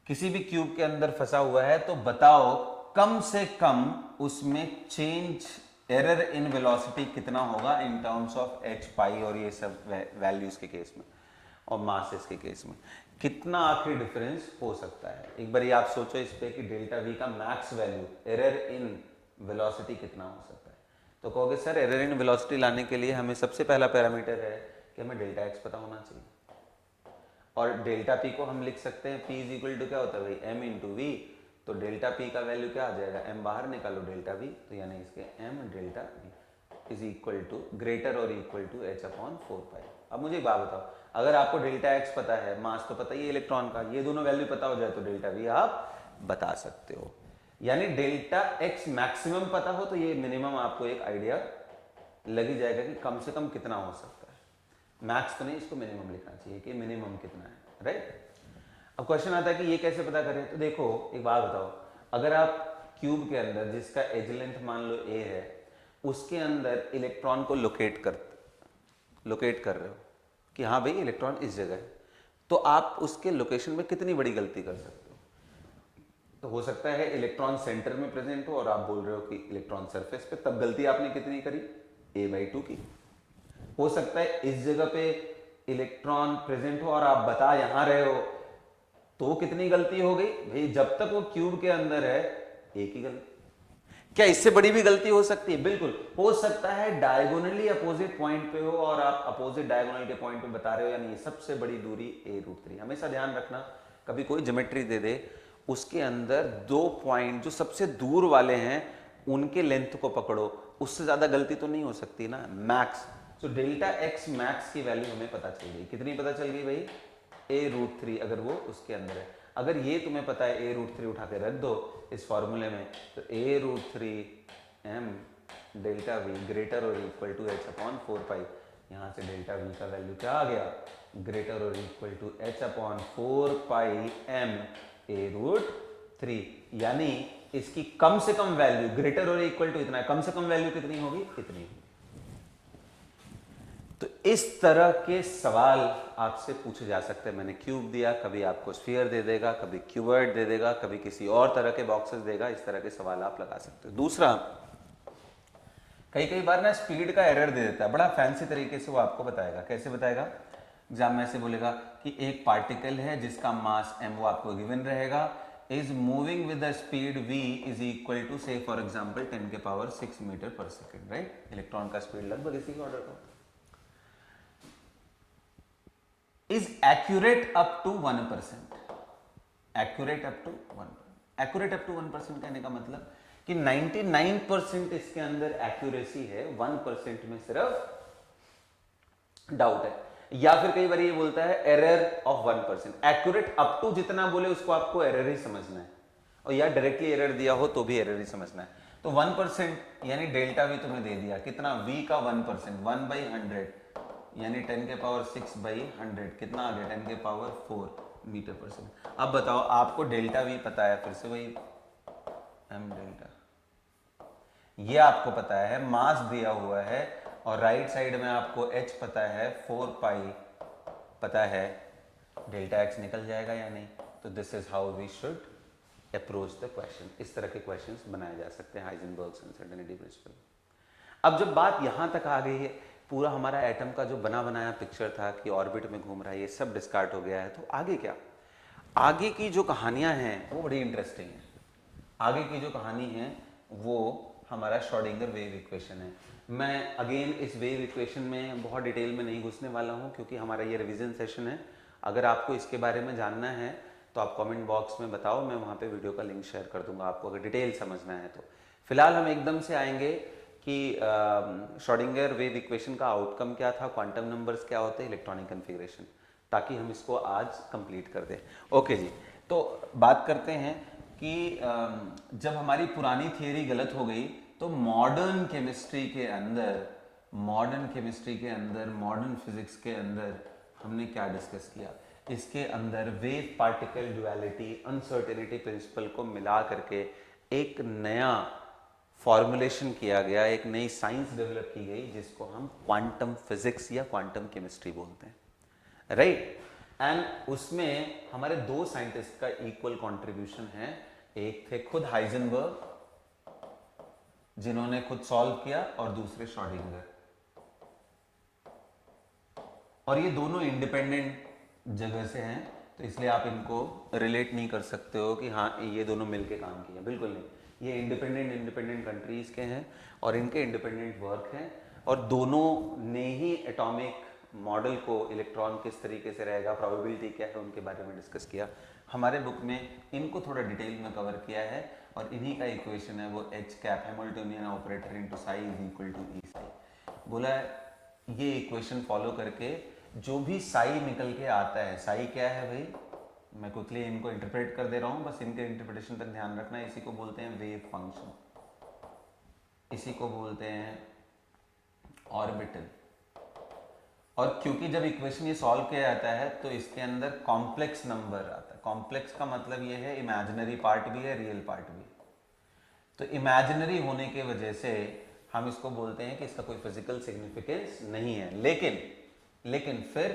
किसी भी क्यूब के अंदर फंसा हुआ है, तो बताओ कम से कम उसमें चेंज एरर इन वेलोसिटी कितना होगा इन टर्म्स ऑफ h पाई और ये सब वैल्यूज के केस में, और मासेस के केस में कितना आखिर डिफरेंस हो सकता है। एक बार ये आप सोचो इस पे कि डेल्टा v का max value error in velocity कितना हो सकता है। तो कहोगे सर एरर इन वेलोसिटी लाने के लिए हमें सबसे पहला पैरामीटर है कि हमें डेल्टा x पता होना चाहिए, और डेल्टा p को हम लिख सकते हैं p = क्या होता है भाई m × v। तो डेल्टा p का वैल्यू क्या आ जाएगा, m बाहर निकालो डेल्टा v, तो यानी इसके m डेल्टा v = ग्रेटर और इक्वल टू h/4 पाई। अब मुझे एक बात बताओ, अगर आपको डेल्टा एक्स पता है, मास तो पता ही है इलेक्ट्रॉन का, ये दोनों वैल्यू पता हो जाए तो डेल्टा वी आप बता सकते हो। यानी डेल्टा एक्स मैक्सिमम पता हो तो ये मिनिमम आपको एक आइडिया लग ही जाएगा कि कम से कम कितना हो सकता है। मैक्स तो नहीं, इसको मिनिमम लिखना चाहिए कि मिनिमम कितना है, राइट। अब क्वेश्चन आता है कि ये कैसे पता करें, तो देखो एक बात बताओ, अगर आप क्यूब के अंदर जिसका एज लेंथ मान लो ए है, उसके अंदर इलेक्ट्रॉन को लोकेट कर रहे हो कि हाँ भाई इलेक्ट्रॉन इस जगह है, तो आप उसके लोकेशन में कितनी बड़ी गलती कर सकते हो। तो हो सकता है इलेक्ट्रॉन सेंटर में प्रेजेंट हो और आप बोल रहे हो कि इलेक्ट्रॉन सरफेस पे, तब गलती आपने कितनी करी, a/2 की। हो सकता है इस जगह पे इलेक्ट्रॉन प्रेजेंट हो और आप बता यहां रहे हो, तो कितनी गलती हो गई भाई, जब तक वो क्यूब के अंदर है एक ही गलती। क्या इससे बड़ी भी गलती हो सकती है? बिल्कुल हो सकता है, डायगोनली अपोजिट पॉइंट पे हो और आप अपोजिट डायगोनल के पॉइंट पे बता रहे हो, यानी सबसे बड़ी दूरी a√3। हमेशा ध्यान रखना, कभी कोई ज्योमेट्री दे दे उसके अंदर दो पॉइंट जो सबसे दूर वाले हैं उनके लेंथ को पकड़ो, उससे ज्यादा गलती तो नहीं हो सकती ना, मैक्स। तो डेल्टा एक्स मैक्स की वैल्यू हमें पता चल गई, कितनी पता चल गई भाई, a√3, अगर वो उसके अंदर है। अगर ये तुम्हें पता है a√3 उठा के रख दो इस फॉर्मूले में, तो a√3 m delta V greater और इक्वल टू h/4 पाई, यहाँ से डेल्टा वी का वैल्यू क्या आ गया, ग्रेटर और equal to h/4 pi m a√3। यानी इसकी कम से कम वैल्यू ग्रेटर और इक्वल टू इतना है, कम से कम वैल्यू कितनी होगी, इतनी। तो इस तरह के सवाल आपसे पूछे जा सकते हैं। मैंने क्यूब दिया, कभी आपको स्फीयर दे देगा, कभी क्यूबॉइड दे देगा, कभी किसी और तरह के बॉक्सेस देगा, इस तरह के सवाल आप लगा सकते हो। दूसरा, कई बार ना स्पीड का एरर दे देता है, बड़ा फैंसी तरीके से वो आपको बताएगा। कैसे बताएगा, एग्जाम में ऐसे बोलेगा कि एक पार्टिकल है जिसका मास m, वो आपको गिवन रहेगा, is moving with the speed v is equal to से for example 10⁶ metre per second, right. Electron का स्पीड लगभग इसी के ऑर्डर का, is accurate up to 1%। accurate up to 1%। accurate up to 1% कहने का मतलब कि 99% इसके अंदर एक्यूरेसी है, 1% में सिर्फ डाउट है। या फिर कई बार ये बोलता है error of 1%। Accurate up to जितना बोले उसको आपको एरर ही समझना है, और या डायरेक्टली एरर दिया हो तो भी एरर ही समझना है। तो 1% यानी डेल्टा वी तुम्हें दे दिया, कितना, v का 1%, 1/100 यानी 10⁻⁶/100, कितना आ गया, 10⁴ मीटर पर सेकेंड। अब बताओ, आपको डेल्टा वी पता है, फिर से वही m डेल्टा, ये आपको पता है, मास दिया हुआ है, और राइट साइड में आपको h पता है, 4 पाई पता है, डेल्टा x निकल जाएगा या नहीं। तो this is how we should approach the question. इस तरह के क्वेश्चंस बनाए जा सकते हैं हाइजेनबर्ग्स अनसर्टेनिटी प्रिंसिपल। अब जब बात यहां तक आ गई है, पूरा हमारा एटम का जो बना बनाया पिक्चर था कि ऑर्बिट में घूम रहा है, ये सब डिस्कार्ड हो गया है, तो आगे क्या, आगे की जो कहानियां हैं वो बड़ी इंटरेस्टिंग है। आगे की जो कहानी है वो हमारा श्रोडिंगर वेव इक्वेशन है। मैं अगेन इस वेव इक्वेशन में बहुत डिटेल में नहीं घुसने वाला हूँ, क्योंकि हमारा ये रिवीजन सेशन है। अगर आपको इसके बारे में जानना है तो आप कमेंट बॉक्स में बताओ, मैं वहाँ पे वीडियो का लिंक शेयर कर दूंगा आपको, अगर डिटेल समझना है तो। फिलहाल हम एकदम से आएंगे कि श्रोडिंगर वेव इक्वेशन का आउटकम क्या था, क्वांटम नंबर्स क्या होते हैं, इलेक्ट्रॉनिक कन्फिग्रेशन, ताकि हम इसको आज कंप्लीट कर दें। ओके जी, तो बात करते हैं कि जब हमारी पुरानी थियरी गलत हो गई तो मॉडर्न केमिस्ट्री के अंदर, मॉडर्न फिजिक्स के अंदर हमने क्या डिस्कस किया। इसके अंदर wave particle duality, uncertainty principle को मिला करके एक नया फॉर्मुलेशन किया गया, एक नई साइंस डेवलप की गई, जिसको हम क्वांटम फिजिक्स या क्वांटम केमिस्ट्री बोलते हैं, राइट। एंड उसमें हमारे दो साइंटिस्ट का इक्वल कंट्रीब्यूशन है। एक थे खुद हाइजेनबर्ग, जिन्होंने खुद सॉल्व किया, और दूसरे श्रोडिंगर। और ये दोनों इंडिपेंडेंट जगह से हैं, तो इसलिए आप इनको रिलेट नहीं कर सकते हो कि हाँ ये दोनों मिलके काम किया, बिल्कुल नहीं। ये इंडिपेंडेंट कंट्रीज के हैं और इनके इंडिपेंडेंट वर्क हैं, और दोनों ने ही एटॉमिक मॉडल को, इलेक्ट्रॉन किस तरीके से रहेगा, प्रोबेबिलिटी क्या है, उनके बारे में डिस्कस किया। हमारे बुक में इनको थोड़ा डिटेल में कवर किया है, और इन्हीं का इक्वेशन है वो h cap, Hamiltonian operator into psi is equal to e psi. बोला है ये इक्वेशन फॉलो करके जो भी साई निकल के आता है, साई क्या है भाई, मैं क्विकली इनको इंटरप्रेट कर दे रहा हूं, बस इनके इंटरप्रिटेशन तक ध्यान रखना है। इसी को बोलते हैं वेव फंक्शन, इसी को बोलते हैं ऑर्बिटल। और क्योंकि जब इक्वेशन ये सॉल्व किया जाता है तो इसके अंदर कॉम्प्लेक्स नंबर आता है। कॉम्प्लेक्स का मतलब ये है इमेजिनरी पार्ट भी है, रियल पार्ट भी। तो इमेजिनरी होने की वजह से हम इसको बोलते हैं कि इसका कोई फिजिकल सिग्निफिकेंस नहीं है, लेकिन फिर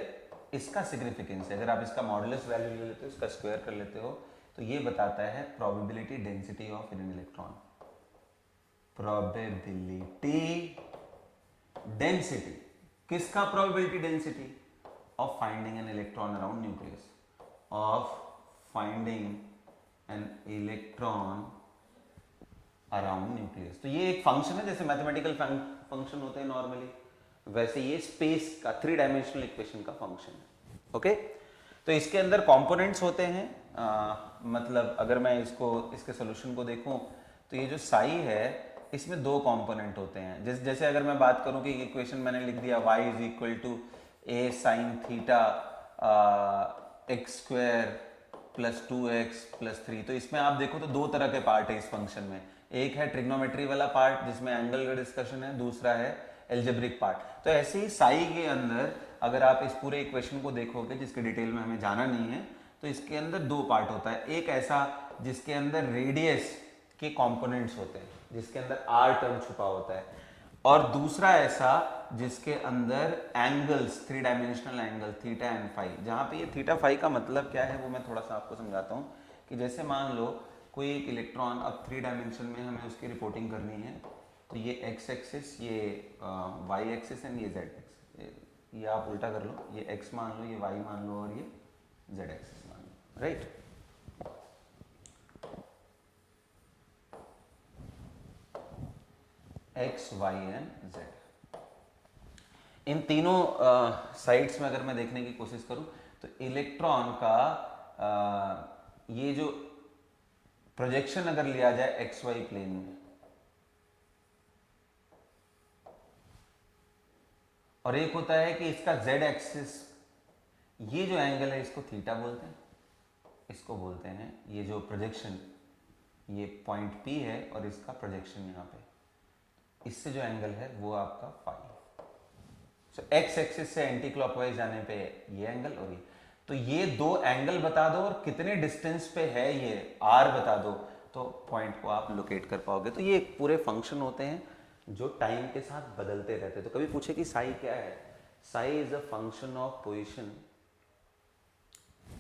इसका सिग्निफिकेंस है। अगर आप इसका मॉडुलस वैल्यू ले लेते हो, इसका स्क्वायर कर लेते हो, तो ये बताता है probability density of an electron. Probability density किसका? Probability density of finding an electron around nucleus, of finding an electron around nucleus. तो ये एक फंक्शन है, जैसे मैथमेटिकल फंक्शन होते हैं नॉर्मली, वैसे ये स्पेस का 3 डायमेंशनल इक्वेशन का फंक्शन है। ओके, तो इसके अंदर कंपोनेंट्स होते हैं। मतलब अगर मैं इसके सोल्यूशन को देखूं तो ये जो साई है इसमें 2 कंपोनेंट होते हैं। जैसे अगर मैं बात करूं कि इक्वेशन मैंने लिख दिया y is equal to A sine theta x square plus 2x plus 3, तो इसमें आप देखो तो 2 तरह के पार्ट है इस फंक्शन में। एक है ट्रिग्नोमेट्री वाला पार्ट जिसमें एंगल का डिस्कशन है, दूसरा है एल्जेब्रिक पार्ट। तो ऐसे ही साई के अंदर अगर आप इस पूरे इक्वेशन को देखोगे, जिसके डिटेल में हमें जाना नहीं है, तो इसके अंदर 2 पार्ट होता है। एक ऐसा जिसके अंदर रेडियस के कंपोनेंट्स होते हैं, जिसके अंदर r टर्म छुपा होता है, और दूसरा ऐसा जिसके अंदर angles, 3 dimensional angle theta and phi. जहां पे ये थीटा फाई का मतलब क्या है वो मैं थोड़ा सा आपको समझाता हूं कि जैसे मान लो कोई एक इलेक्ट्रॉन अब 3 डायमेंशन में हमें उसकी रिपोर्टिंग करनी है, तो ये x एक्सिस, ये y एक्सिस एंड ये z एक्सिस, ये आप उल्टा कर लो, ये x मान लो, ये y मान लो, और ये z एक्सिस मान लो, right. x, y and z, इन तीनों साइड्स में अगर मैं देखने की कोशिश करूं तो इलेक्ट्रॉन का ये जो प्रोजेक्शन अगर लिया जाए एक्स वाई प्लेन में, और एक होता है कि इसका z एक्सिस, ये जो एंगल है इसको थीटा बोलते हैं, इसको बोलते हैं ये जो प्रोजेक्शन, ये पॉइंट P है और इसका प्रोजेक्शन यहाँ पे, इससे जो एंगल है वो आपका फाई। सो एक्स एक्सिस से एंटी क्लॉकवाइज जाने पे ये एंगल, और ये, तो ये 2 एंगल बता दो और कितने डिस्टेंस पे है ये r बता दो, तो पॉइंट को आप लोकेट कर पाओगे। तो ये पूरे फंक्शन होते हैं जो टाइम के साथ बदलते रहते हैं। तो कभी पूछे कि साई क्या है? Sai is a function of position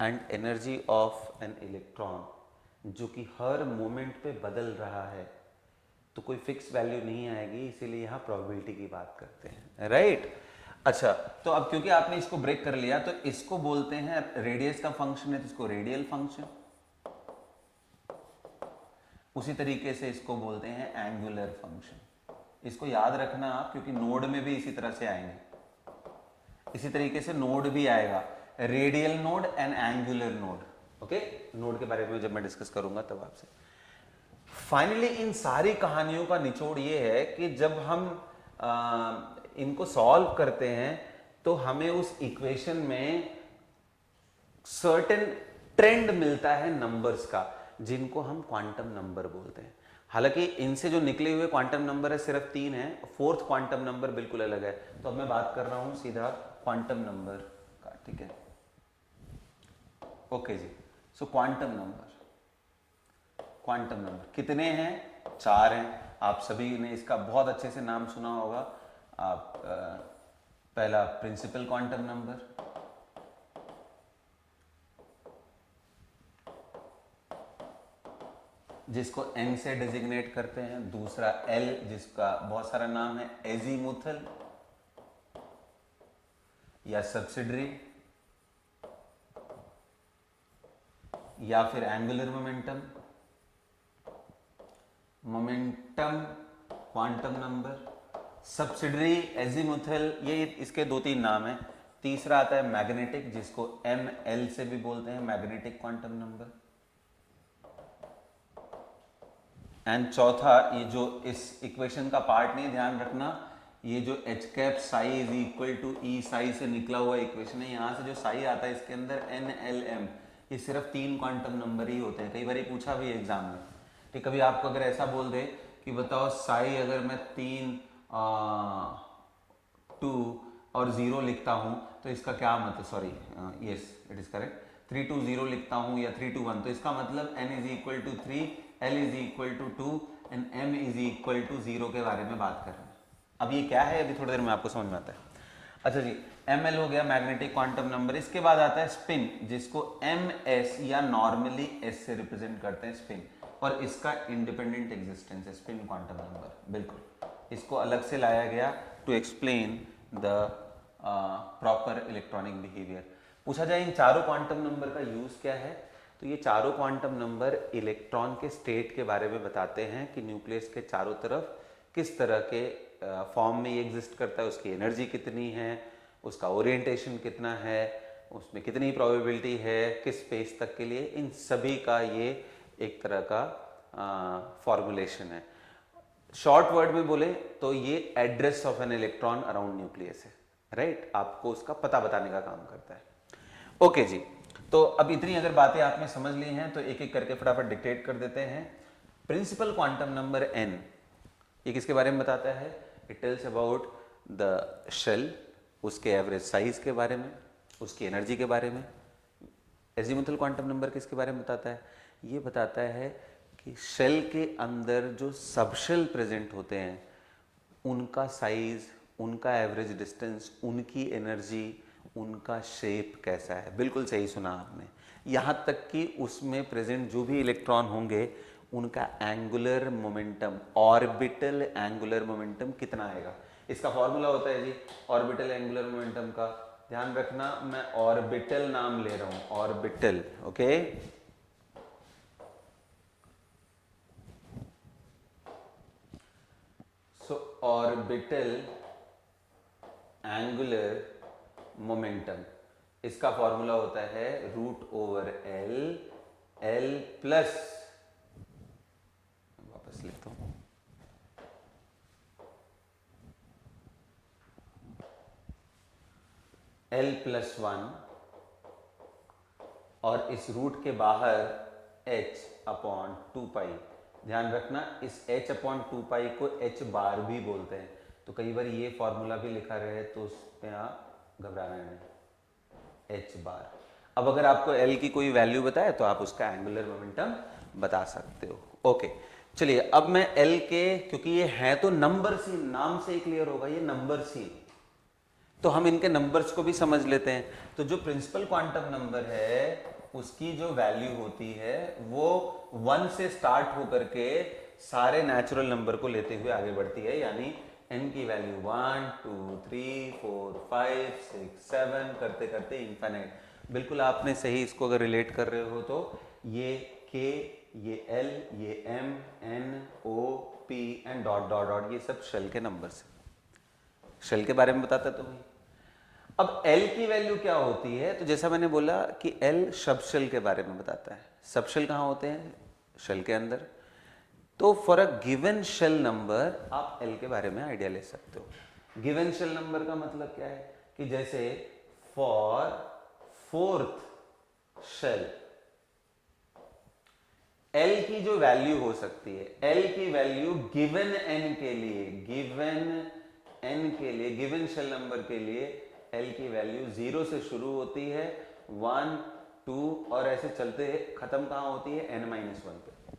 and energy of an electron, जो कि हर मोमेंट पे बदल रहा है, तो कोई फिक्स वैल्यू नहीं आएगी, इसीलिए यहाँ प्रोबेबिलिटी की बात करते हैं, राइट। अच्छा, तो अब क्योंकि आपने इसको ब्रेक कर लिया, तो इसको बोलते हैं रेडियस का फंक्शन है तो इसको रेडियल फंक्शन, उसी तरीके से इसको बोलते हैं एंगुलर फंक्शन। इसको याद रखना आप, क्योंकि नोड में भी इसी तरह से आएंगे, इसी तरीके से नोड भी आएगा, radial node and angular node. Okay, node के बारे में जब मैं डिस्कस करूंगा तब आपसे। फाइनली इन सारी कहानियों का निचोड़ ये है कि जब हम इनको सॉल्व करते हैं तो हमें उस इक्वेशन में सर्टेन ट्रेंड मिलता है नंबर्स का, जिनको हम क्वांटम नंबर बोलते हैं। हालांकि इनसे जो निकले हुए क्वांटम नंबर है सिर्फ 3 है, 4th क्वांटम नंबर बिल्कुल अलग है। तो अब मैं बात कर रहा हूं सीधा क्वांटम नंबर का, ठीक है। ओके जी, सो क्वांटम नंबर कितने हैं? 4 हैं। आप सभी ने इसका बहुत अच्छे से नाम सुना होगा। आप पहला प्रिंसिपल क्वांटम नंबर, जिसको n से डिजिग्नेट करते हैं। दूसरा L, जिसका बहुत सारा नाम है, एजीमुथल या सब्सिडरी या फिर angular momentum quantum number, subsidiary, azimuthal, ये इसके 2-3 नाम हैं। तीसरा आता है मैग्नेटिक, जिसको ML से भी बोलते हैं, मैग्नेटिक क्वांटम नंबर। एंड चौथा, ये जो इस इक्वेशन का पार्ट नहीं, ध्यान रखना, ये जो h cap psi is equal to e psi से निकला हुआ इक्वेशन है, यहाँ से जो साई आता है इसके अंदर एन एल एम, ये सिर्फ 3 क्वांटम नंबर ही होते हैं। कई बार पूछा भी एग्जाम में, ठीक, कभी आपको अगर ऐसा बोल दे कि बताओ साई अगर मैं 3 2 और 0 लिखता हूँ तो इसका क्या मतलब, sorry yes it is correct, 3 2 0 लिखता हूँ या 3 2 1, तो इसका मतलब n is equal to 3, l is equal to 2 and m is equal to 0 के बारे में बात कर रहे हैं। अब ये क्या है, अभी थोड़ी देर में आपको समझ में आता है। अच्छा जी, ml हो गया मैग्नेटिक क्वांटम नंबर। इसके बाद आता है स्पिन, जिसको ms या नॉर्मली s से रिप्रेजेंट करते हैं स्पिन, और इसका इंडिपेंडेंट एग्जिस्टेंस है स्पिन क्वांटम नंबर। बिल्कुल, इसको अलग से लाया गया to explain the proper electronic behaviour. पूछा जाए इन चारों क्वांटम नंबर का यूज क्या है, तो ये चारों क्वांटम नंबर इलेक्ट्रॉन के स्टेट के बारे में बताते हैं कि न्यूक्लियस के चारों तरफ किस तरह के फॉर्म में ये एग्जिस्ट करता है, उसकी एनर्जी कितनी है, उसका ओरिएंटेशन कितना है, उसमें कितनी प्रोबेबिलिटी है, किस स्पेस तक के लिए, इन सभी का ये एक तरह का फॉर्मुलेशन है। शॉर्ट वर्ड में बोले तो ये address of an electron around nucleus है, राइट, आपको उसका पता बताने का काम करता है। ओके जी, तो अब इतनी अगर बातें आपने समझ ली हैं तो एक एक करके फटाफट डिक्टेट कर देते हैं। प्रिंसिपल क्वांटम नंबर n, ये किसके बारे में बताता है, it tells about the shell, उसके एवरेज साइज के बारे में, उसकी एनर्जी के बारे में। एजीमुथल क्वांटम नंबर किसके बारे में बताता है, ये बताता है कि शेल के अंदर जो सबशेल प्रेजेंट होते हैं उनका साइज, उनका एवरेज डिस्टेंस, उनकी एनर्जी, उनका शेप कैसा है। बिल्कुल सही सुना आपने, यहाँ तक कि उसमें प्रेजेंट जो भी इलेक्ट्रॉन होंगे उनका angular momentum, orbital angular momentum कितना आएगा। इसका फॉर्मूला होता है जी ऑर्बिटल एंगुलर मोमेंटम का, ध्यान रखना मैं ऑर्बिटल नाम ले रहा हूं, orbital, okay. So orbital angular momentum, इसका फॉर्मूला होता है root over L, L plus, वापस लिखता हूं, एल प्लस 1 और इस रूट के बाहर h अपॉन 2 पाई। ध्यान रखना इस h अपॉन 2 पाई को h बार भी बोलते हैं, तो कई बार ये फॉर्मूला भी लिखा रहे तो उसमें आप घबराना नहीं, h बार। अब अगर आपको l की कोई वैल्यू बताए तो आप उसका एंगुलर मोमेंटम बता सकते हो। ओके, चलिए अब मैं l के, क्योंकि ये है तो नंबर सी, नाम से ही क्लियर होगा ये नंबर सी, तो हम इनके नंबर्स को भी समझ लेते हैं। तो जो प्रिंसिपल क्वांटम नंबर है उसकी जो वैल्यू होती है वो 1 से स्टार्ट होकर के सारे नेचुरल नंबर को लेते हुए आगे बढ़ती है, यानी n की वैल्यू 1 2 3 4 5 6 7 करते करते इनफाइनाइट। बिल्कुल आपने सही इसको अगर रिलेट कर रहे हो तो ये k, ये l, ये m, n, o, p and dot dot dot, ये सब शेल के नंबर्स है, शेल के बारे में बताता है। तो अब L की वैल्यू क्या होती है, तो जैसा मैंने बोला कि L सब शेल के बारे में बताता है। सब शेल कहाँ होते हैं, शेल के अंदर। तो for a given shell number आप L के बारे में आइडिया ले सकते हो। गिवन शेल नंबर का मतलब क्या है कि जैसे फॉर 4th शेल L की जो वैल्यू हो सकती है, L की वैल्यू गिवन n के लिए, गिवन n के लिए, गिवन शेल नंबर के लिए L की वैल्यू 0 से शुरू होती है, 1 2 और ऐसे चलते खत्म कहाँ होती है, n-1 पे।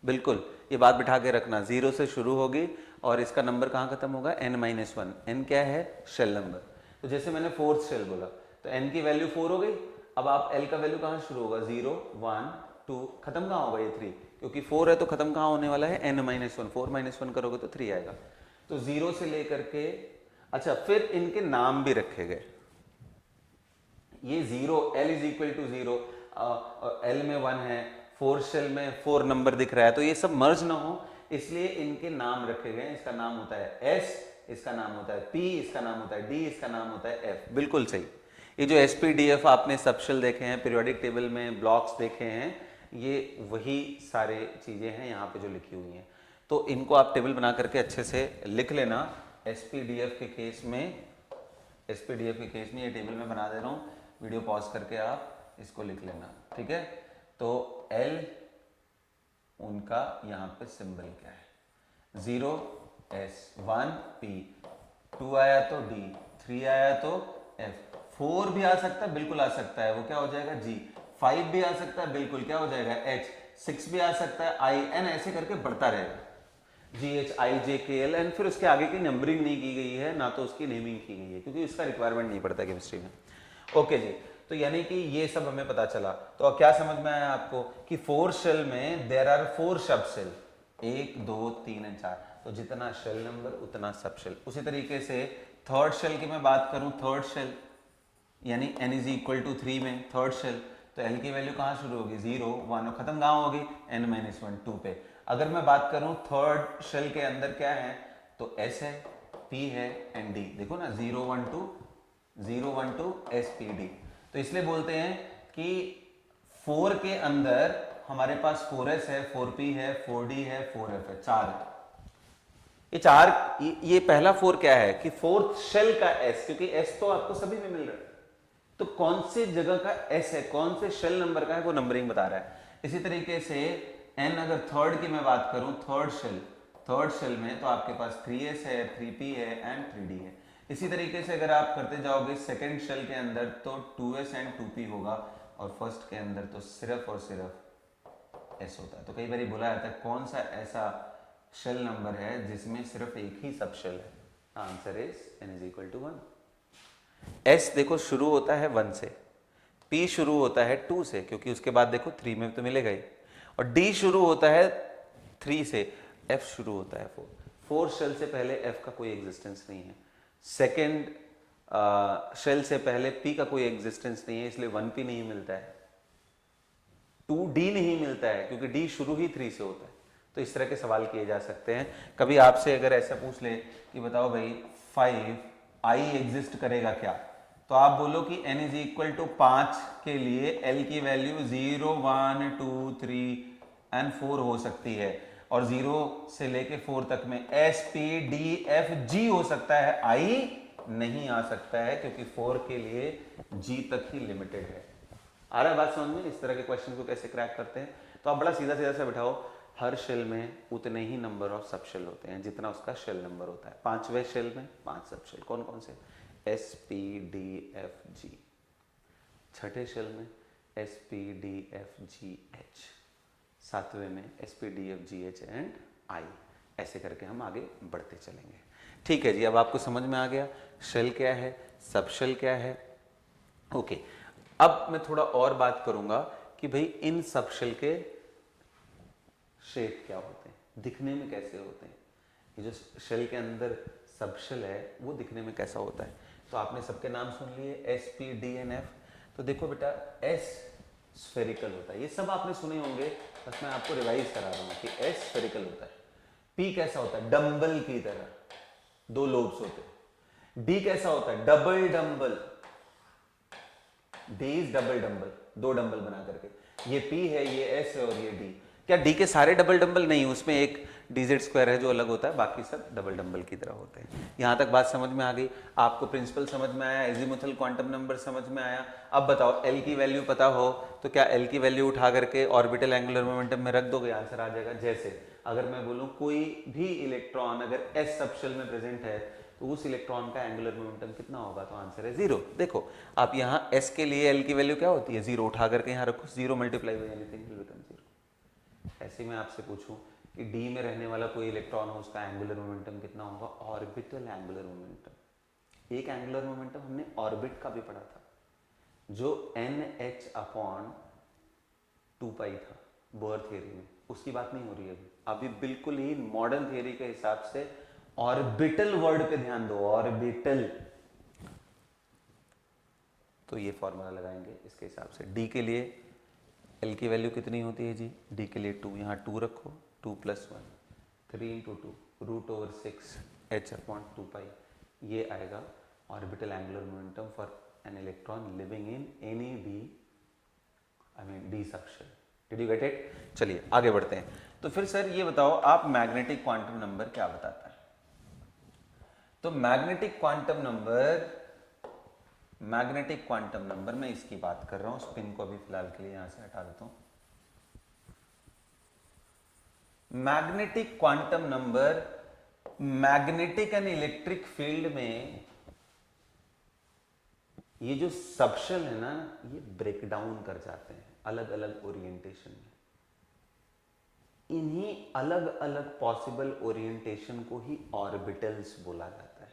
बिल्कुल ये बात बिठा के रखना, 0 से शुरू होगी और इसका नंबर कहाँ खत्म होगा, n-1। n क्या है, शेल नंबर। तो जैसे मैंने 4th शेल बोला तो n की वैल्यू 4 हो गई। अब आप L का वैल्यू कहाँ शुरू होगा, 0 1 2, खत्म कहाँ होगा ये 3, क्योंकि 4 है तो खत्म कहाँ होने वाला है, n-1। 4-1 करोगे तो 3 आएगा। तो 0 से लेकर के, अच्छा फिर इनके नाम भी रखे गए, ये 0, L is equal to 0, L में 1 है, 4 शेल में 4 नंबर दिख रहा है, तो ये सब मर्ज ना हो इसलिए इनके नाम रखे गए। इसका नाम होता है S, इसका नाम होता है P, इसका नाम होता है D, इसका नाम होता है F। बिल्कुल सही, ये जो SPDF आपने सबशेल देखे हैं, पीरियोडिक टेबल में ब्लॉक्स देखे हैं, ये वही सारे चीजें हैं यहाँ पे जो लिखी हुई हैं। तो इनको आप टेबल बना करके अच्छे से लिख लेना एसपीडीएफ के केस में ये टेबल में बना दे रहा हूँ, वीडियो पॉज करके आप इसको लिख लेना, ठीक है। तो L उनका यहाँ पे सिंबल क्या है, 0 S, 1 P, 2 आया तो D, 3 आया तो F, 4 भी आ सकता है, बिल्कुल आ सकता है, वो क्या हो जाएगा G, 5 भी आ सकता है, बिल्कुल क्या हो जाएगा H, 6 भी आ सकता है I, N, ऐसे करके बढ़ता रहेगा, GH, IJ, KL, एंड फिर उसके आगे की नंबरिंग नहीं की गई है, ना तो उसकी नेमिंग की गई है, क्योंकि इसका रिक्वायरमेंट नहीं पड़ता केमिस्ट्री में। ओके जी, तो यानी कि ये सब हमें पता चला। तो अब क्या समझ में आया आपको कि 4 शेल में देयर आर 4 सब शेल, 1 2 3 एंड 4, तो जितना शेल नंबर उतना सब शेल। उसी तरीके से थर्ड शेल की मैं बात करूं, थर्ड शेल यानी n इज इक्वल टू 3 में थर्ड शेल, तो l की वैल्यू कहाँ शुरू होगी, 0 1, खत्म कहाँ होगी, n माइनस 1 2 पे। अगर मैं बात करूं थर्ड शेल के अंदर क्या है, तो s है, p है एंड d, देखो ना 0 1 2 SPD। तो इसलिए बोलते हैं कि 4 के अंदर हमारे पास 4s है, 4p है, 4d है, 4f है, 4 है। ये 4, ये पहला 4 क्या है कि फोर्थ शेल का s, क्योंकि s तो आपको सभी में मिल रहा है, तो कौन से जगह का s है, कौन से शेल नंबर का है, वो नंबरिंग बता रहा है। इसी तरीके से n, अगर थर्ड की मैं बात करूं, थर्ड शेल में तो आपके पास 3s है, 3p है एंड 3d है। इसी तरीके से अगर आप करते जाओगे सेकंड शेल के अंदर तो 2s एंड 2p होगा, और फर्स्ट के अंदर तो सिर्फ और सिर्फ s होता है। तो कई बार बोला जाता है कौन सा ऐसा शेल नंबर है जिसमें सिर्फ एक ही सब शेल है, answer is n is equal to 1। S देखो शुरू होता है 1 से, P शुरू होता है 2 से, क्योंकि उसके बाद देखो 3 में तो मिलेगा ही, और D शुरू होता है 3 से, F शुरू होता है 4। 4 शेल से पहले F का कोई एग्जिस्टेंस नहीं है, सेकेंड शेल से पहले P का कोई एग्जिस्टेंस नहीं है, इसलिए 1P नहीं मिलता है, 2D नहीं मिलता है क्योंकि D शुरू ही 3 से होता है। तो इस तरह के सवाल किए जा सकते हैं। कभी आपसे अगर ऐसा पूछ ले कि बताओ भाई 5 I एग्जिस्ट करेगा क्या, तो आप बोलो कि n इज इक्वल टू 5 के लिए L की वैल्यू 0 1 2 3 एंड 4 हो सकती है, और 0 से लेके 4 तक में S P D F G हो सकता है, I नहीं आ सकता है क्योंकि 4 के लिए G तक ही लिमिटेड है। आ रहा है बात समझ में, इस तरह के क्वेश्चन को कैसे क्रैक करते हैं। तो आप बड़ा सीधा सीधा सा बिठाओ, हर शेल में उतने ही नंबर ऑफ सब शेल होते हैं जितना उसका शेल नंबर होता है। 5वें शेल में 5 सब शेल, कौन कौन से, S P D F G। छठे शेल में S P D F G H। 7वें में S P D F G H and I। ऐसे करके हम आगे बढ़ते चलेंगे। ठीक है जी, अब आपको समझ में आ गया शेल क्या है, सब शेल क्या है। ओके, अब मैं थोड़ा और बात करूंगा कि भाई इन सब शेल के शेप क्या होते हैं, दिखने में कैसे होते हैं। ये जो शेल के अंदर सब शेल है वो दिखने में कैसा होता है। तो आपने सबके नाम सुन लिए, S P D N F। तो देखो बेटा, S स्फेरिकल होता है, ये सब आपने सुने होंगे, बस मैं आपको रिवाइज करा रहा हूँ कि S स्फेरिकल होता है। P कैसा होता है, डंबल की तरह, 2 लोब्स होते हैं। D कैसा होता है, double dumbbell, D is double dumbbell, 2 dumbbell बना करके। ये P है, ये S है और ये D। क्या D के सारे डबल डंबल नहीं, उसमें एक DZ स्क्वायर है जो अलग होता है, बाकी सब डबल डंबल की तरह होते हैं। यहां तक बात समझ में आ गई, आपको प्रिंसिपल समझ में आया, एजीमुथल क्वांटम नंबर समझ में आया। अब बताओ L की वैल्यू पता हो तो क्या L की वैल्यू उठा करके ऑर्बिटल एंगुलर मोमेंटम में रख दोगे, आंसर आ जाएगा। जैसे अगर मैं बोलूं कोई भी इलेक्ट्रॉन अगर S सबशेल में प्रेजेंट है तो उस इलेक्ट्रॉन का एंगुलर मोमेंटम कितना होगा, तो आंसर है 0। देखो आप यहाँ S के लिए L की वैल्यू क्या होती है, 0, उठा करके यहाँ रखो, 0 multiply by anything will become 0। ऐसे मैं आपसे पूछूं कि D में रहने वाला कोई इलेक्ट्रॉन हो, उसका एंगुलर मोमेंटम कितना होगा, ऑर्बिटल एंगुलर मोमेंटम। एक एंगुलर मोमेंटम हमने ऑर्बिट का भी पढ़ा था जो NH अपॉन 2π था बोर थियरी में, उसकी बात नहीं हो रही है अभी बिल्कुल ही मॉडर्न थियरी के हिसाब से ऑर्बिटल वर्ड पे ध्यान दो, ऑर्बिटल। तो ये फॉर्मूला लगाएंगे इसके हिसाब से। D के लिए L की वैल्यू कितनी होती है जी, D के लिए 2, यहाँ 2 रखो, 2 + 1 3 × 2 √6 H अपॉन 2π, ये आएगा orbital angular momentum for an electron living in any B, I mean D subshell. Did you get it? चलिए आगे बढ़ते हैं। तो फिर सर ये बताओ, आप मैग्नेटिक क्वांटम नंबर क्या बताता है। तो मैग्नेटिक क्वांटम नंबर मैं इसकी बात कर रहा हूं, स्पिन को अभी फिलहाल के लिए यहां से हटा देता हूं। Magnetic quantum number magnetic and electric field में ये जो सबशेल है ना, ये ब्रेक डाउन कर जाते हैं अलग अलग ओरिएंटेशन में। इन्हीं अलग अलग पॉसिबल ओरिएंटेशन को ही ऑर्बिटल्स बोला जाता है।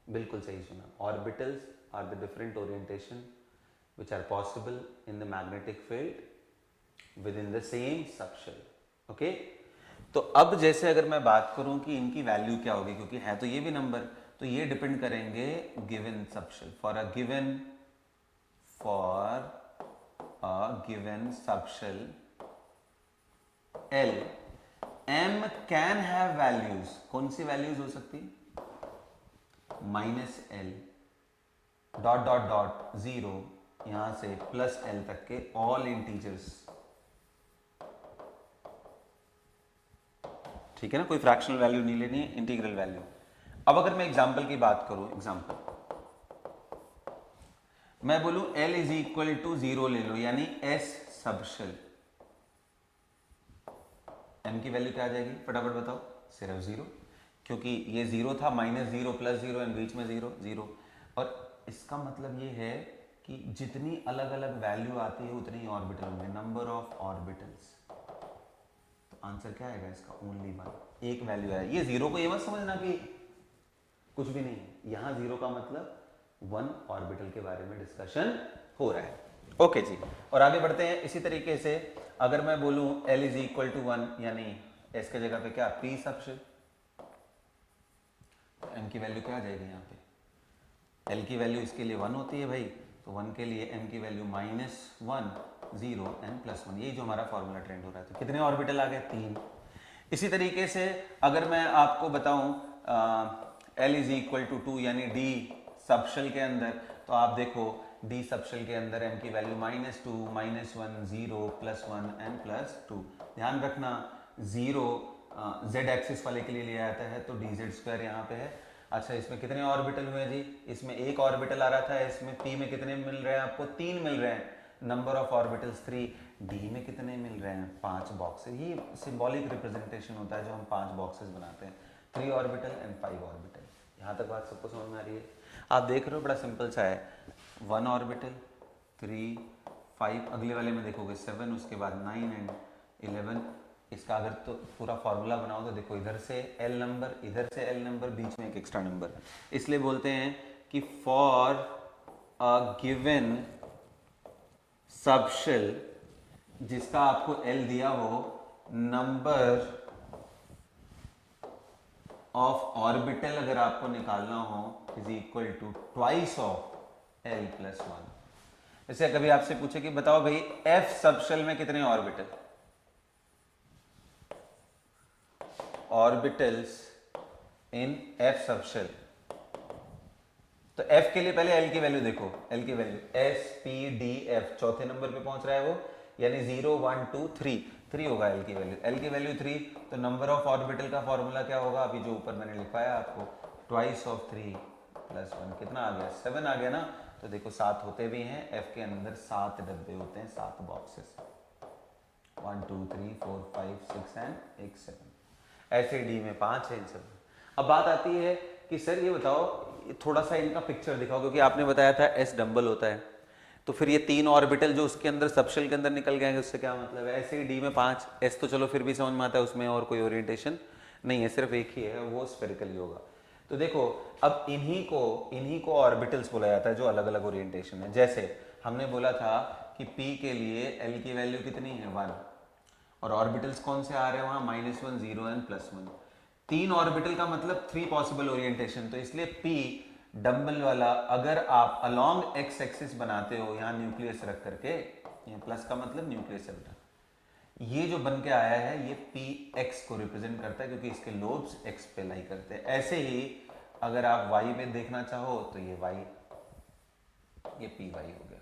बिल्कुल सही सुना, orbitals are the different orientation which are possible in the magnetic field within the same subshell. Okay, तो अब जैसे अगर मैं बात करूं कि इनकी वैल्यू क्या होगी, क्योंकि है तो ये भी नंबर, तो ये डिपेंड करेंगे given subshell. For a given subshell L, M can have values. कौन सी वैल्यूज हो सकती? -L डॉट डॉट डॉट 0 यहां से +L तक के ऑल इंटीजर्स। ठीक है ना, कोई फ्रैक्शनल वैल्यू नहीं लेनी है, इंटीग्रल वैल्यू। अब अगर मैं एग्जाम्पल की बात करूं, एग्जाम्पल मैं बोलूं L इज इक्वल टू 0 ले लो, यानी S सबशेल। M की वैल्यू क्या आ जाएगी फटाफट बताओ? सिर्फ 0, क्योंकि ये 0 था, -0 +0 एंड बीच में 0 0। और इसका मतलब ये है कि जितनी अलग अलग वैल्यू आती है उतने ही ऑर्बिटल होंगे, नंबर ऑफ ऑर्बिटल्स। तो आंसर क्या आएगा इसका? ओनली 1, एक वैल्यू है। ये 0 को ये मत समझना कि कुछ भी नहीं है, यहां 0 का मतलब 1 ऑर्बिटल के बारे में डिस्कशन हो रहा है। ओके जी, और आगे बढ़ते हैं। इसी तरीके से अगर मैं बोलूं L इज इक्वल टू 1, यानी S के जगह पे क्या P सबशेल, तो M की वैल्यू क्या आ जाएगी यहाँ पे? L की वैल्यू इसके लिए 1 होती है भाई, तो 1 के लिए M की वैल्यू -1 0 एंड +1। यही जो हमारा फॉर्मूला ट्रेंड हो रहा है। तो कितने ऑर्बिटल आ गए? 3। इसी तरीके से अगर मैं आपको बताऊं L इज इक्वल टू 2, यानी D सबशेल के अंदर, तो आप देखो D सबशेल के अंदर M की वैल्यू -2 -1 0 +1 एंड +2। ध्यान रखना 0 Z एक्सिस वाले के लिए लिया जाता है, तो dz² यहाँ पे है। अच्छा, इसमें कितने ऑर्बिटल हुए जी? इसमें एक ऑर्बिटल आ रहा था, इसमें P में कितने मिल रहे हैं आपको? 3 मिल रहे हैं, नंबर ऑफ ऑर्बिटल्स 3। D में कितने मिल रहे हैं? 5 बॉक्सेस। ये सिंबॉलिक रिप्रेजेंटेशन होता है जो हम 5 बॉक्सेस बनाते हैं, 3 ऑर्बिटल एंड 5 ऑर्बिटल। यहाँ तक बात सबको समझ में आ रही है? आप देख रहे हो बड़ा सिंपल सा है, 1 ऑर्बिटल 3 5, अगले वाले में देखोगे 7, उसके बाद 9 एंड 11। इसका अगर तो पूरा फॉर्मूला बनाओ तो देखो, इधर से L नंबर, इधर से L नंबर, बीच में एक एक्स्ट्रा नंबर। इसलिए बोलते हैं कि फॉर अ गिवन सबशेल जिसका आपको L दिया हो, नंबर ऑफ ऑर्बिटल अगर आपको निकालना हो is equal to twice of L + 1। जैसे कभी आपसे पूछे कि बताओ भाई F सबशेल में कितने ऑर्बिटल? ऑर्बिटल्स इन F सबशेल, तो F के लिए पहले L की वैल्यू देखो। L की value S P D F, चौथे नंबर पे पहुंच रहा है वो, यानी 0 1 2 3 होगा L की वैल्यू। L की वैल्यू 3, तो नंबर ऑफ ऑर्बिटल का फॉर्मूला क्या होगा? अभी जो ऊपर मैंने लिखवाया आपको, ट्वाइस ऑफ 3 + 1, कितना आ गया? 7 आ गया ना। तो देखो 7 होते भी हैं, F के अंदर 7 डब्बे होते हैं, 7 बॉक्सेस, 1 2 3 4 5 6 एंड एक 7। ऐसे D में 5 है इन सब। अब बात आती है कि सर ये बताओ, थोड़ा सा इनका पिक्चर दिखाओ, क्योंकि आपने बताया था S डंबल होता है, तो फिर ये 3 ऑर्बिटल जो उसके अंदर सबशेल के अंदर निकल गए, उससे क्या मतलब है? ऐसे ही D में 5, S तो चलो फिर भी समझ में आता है, उसमें और कोई ओरिएंटेशन नहीं है, सिर्फ एक ही है, वो स्फेरिकल ही होगा। तो देखो, अब इन्हीं को ऑर्बिटल्स बोला जाता है जो अलग अलग ओरिएंटेशन है। जैसे हमने बोला था कि P के लिए L की वैल्यू कितनी है? 1, और ऑर्बिटल्स कौन से आ रहे हैं वहां? -1 0 एंड +1। 3 ऑर्बिटल का मतलब 3 पॉसिबल ओरिएंटेशन, तो इसलिए P डंबल वाला अगर आप अलोंग एक्स एक्सिस बनाते हो, यहाँ न्यूक्लियस रख करके, ये प्लस का मतलब न्यूक्लियस है बेटा, ये जो बन के आया है ये पी एक्स को रिप्रेजेंट करता है, क्योंकि इसके लोब्स एक्स पे लाई करते हैं। ऐसे ही अगर आप वाई में देखना चाहो तो ये वाई, ये पी वाई हो गया।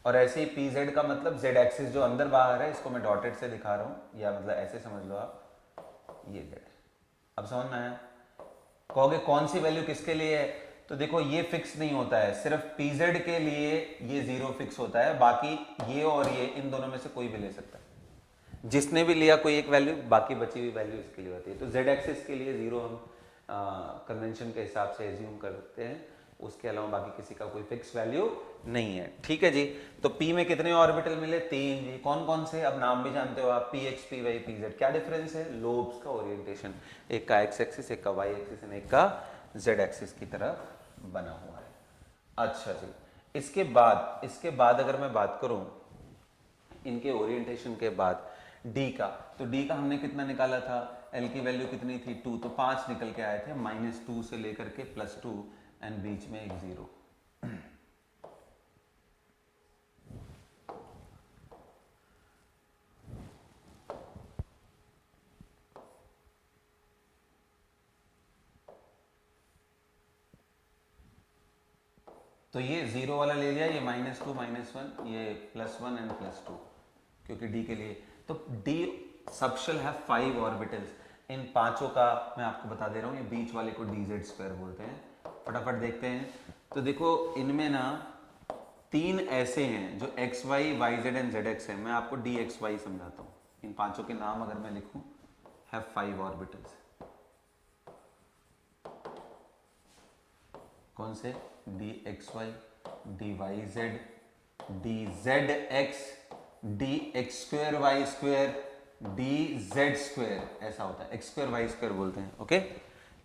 और ऐसे ही पी जेड का मतलब जेड एक्सिस जो अंदर बाहर है, इसको मैं डॉटेड से दिखा रहा हूं, या मतलब ऐसे समझ लो आप, ये जेड। अब समझ में आया? कहोगे कौन सी वैल्यू किसके लिए है, तो देखो ये फिक्स नहीं होता है, सिर्फ पीजेड के लिए ये 0 फिक्स होता है, बाकी ये और ये इन दोनों में से कोई भी ले सकता है। जिसने भी लिया कोई एक वैल्यू, बाकी बची हुई वैल्यू इसके लिए होती है। तो जेड एक्सिस के लिए 0 हम कन्वेंशन के हिसाब से एज्यूम करते हैं, उसके अलावा बाकी किसी का कोई फिक्स वैल्यू नहीं है। ठीक है जी। तो P में कितने ऑर्बिटल मिले? 3 जी। कौन कौन से? अब नाम भी जानते हो आप, PX, PY, PZ। क्या डिफरेंस है? लोब्स का ओरिएंटेशन, एक का एक्स एक्सिस, एक का वाई एक्सिस, एक का जेड एक्सिस की तरफ बना हुआ है। अच्छा जी। इसके बाद अगर मैं बात करूं इनके ओरिएंटेशन के बाद डी का, तो डी का हमने कितना निकाला था? एल की वैल्यू कितनी थी? 2, तो 5 निकल के आए थे, -2 से लेकर के +2 एंड बीच में एक 0। तो ये 0 वाला ले लिया, ये -2 -1, ये +1 एंड +2, क्योंकि डी के लिए। तो डी सबशेल हैव 5 ऑर्बिटल्स। इन पांचों का मैं आपको बता दे रहा हूँ, ये बीच वाले को dz² बोलते हैं। फटाफट देखते हैं। तो देखो इनमें ना 3 ऐसे हैं जो xy, yz एंड zx है। मैं आपको dxy समझाता हूँ। इन पांचों के नाम अगर मैं लिखूं, हैव 5 ऑर्बिटल्स। कौन से? dxy, dyz, dzx, dx²y², dz², ऐसा होता है। x²y² बोलते हैं। ओके।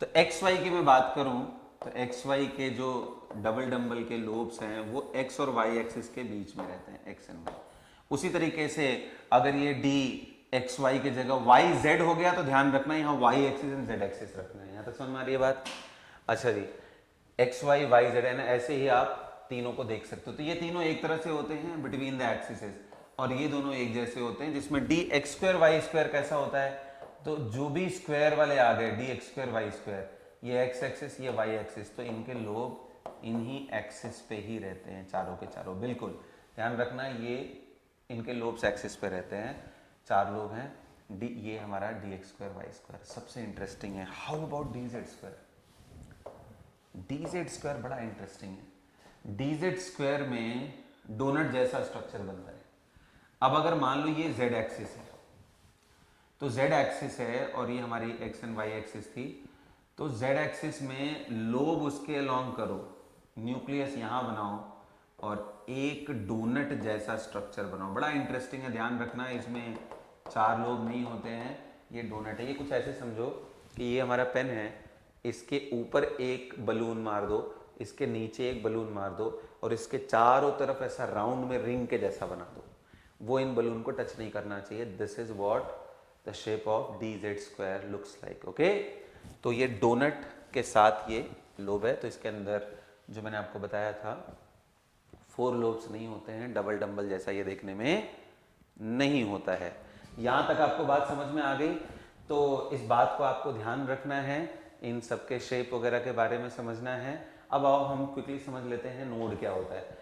तो xy की मैं बात करूं, तो xy के जो डबल डम्बल के लोब्स हैं वो x और y एक्सिस के बीच में रहते हैं, x एंड y। उसी तरीके से अगर ये d xy की जगह yz हो गया, तो ध्यान रखना यहाँ y axis and z axis रखना है। यहाँ तक समझ में आ रही है बात? अच्छा जी। एक्स वाई वाई जेड है ना, ऐसे ही आप तीनों को देख सकते हो। तो ये तीनों एक तरह से होते हैं बिटवीन द एक्सिसेस, और ये दोनों एक जैसे होते हैं, जिसमें dx²y² कैसा होता है? तो जो भी स्क्वायर वाले आ गए, dx²y², ये x एक्सिस, ये y एक्सिस, तो इनके लोब इन्हीं एक्सिस पे ही रहते हैं, चारों के चारों। बिल्कुल ध्यान रखना, ये इनके लोब्स एक्सिस पे रहते हैं, 4 लोब हैं। ये हमारा dx²y²। सबसे इंटरेस्टिंग है, हाउ अबाउट dz²? dz² बड़ा इंटरेस्टिंग है। dz² में डोनट जैसा स्ट्रक्चर बनता है। अब अगर मान लो ये z एक्सिस है, तो z एक्सिस है और ये हमारी x एंड y एक्सिस थी, तो z एक्सिस में लोब उसके अलोंग करो, न्यूक्लियस यहां बनाओ और एक डोनट जैसा स्ट्रक्चर बनाओ। बड़ा इंटरेस्टिंग है, ध्यान रखना इसमें 4 लोब नहीं होते हैं, ये डोनट है। ये कुछ ऐसे समझो कि ये हमारा पेन है, इसके ऊपर एक बलून मार दो, इसके नीचे एक बलून मार दो, और इसके चारों तरफ ऐसा राउंड में रिंग के जैसा बना दो। वो इन बलून को टच नहीं करना चाहिए। This is what the shape of dz² looks like. Okay. तो ये डोनट के साथ ये लोब है। तो इसके अंदर जो मैंने आपको बताया था 4 लोब्स नहीं होते हैं, डबल डम्बल जैसा ये देखने में नहीं होता है। यहां तक आपको बात समझ में आ गई? तो इस बात को आपको ध्यान रखना है, इन सबके शेप वगैरह के बारे में समझना है। अब आओ हम क्विकली समझ लेते हैं नोड क्या होता है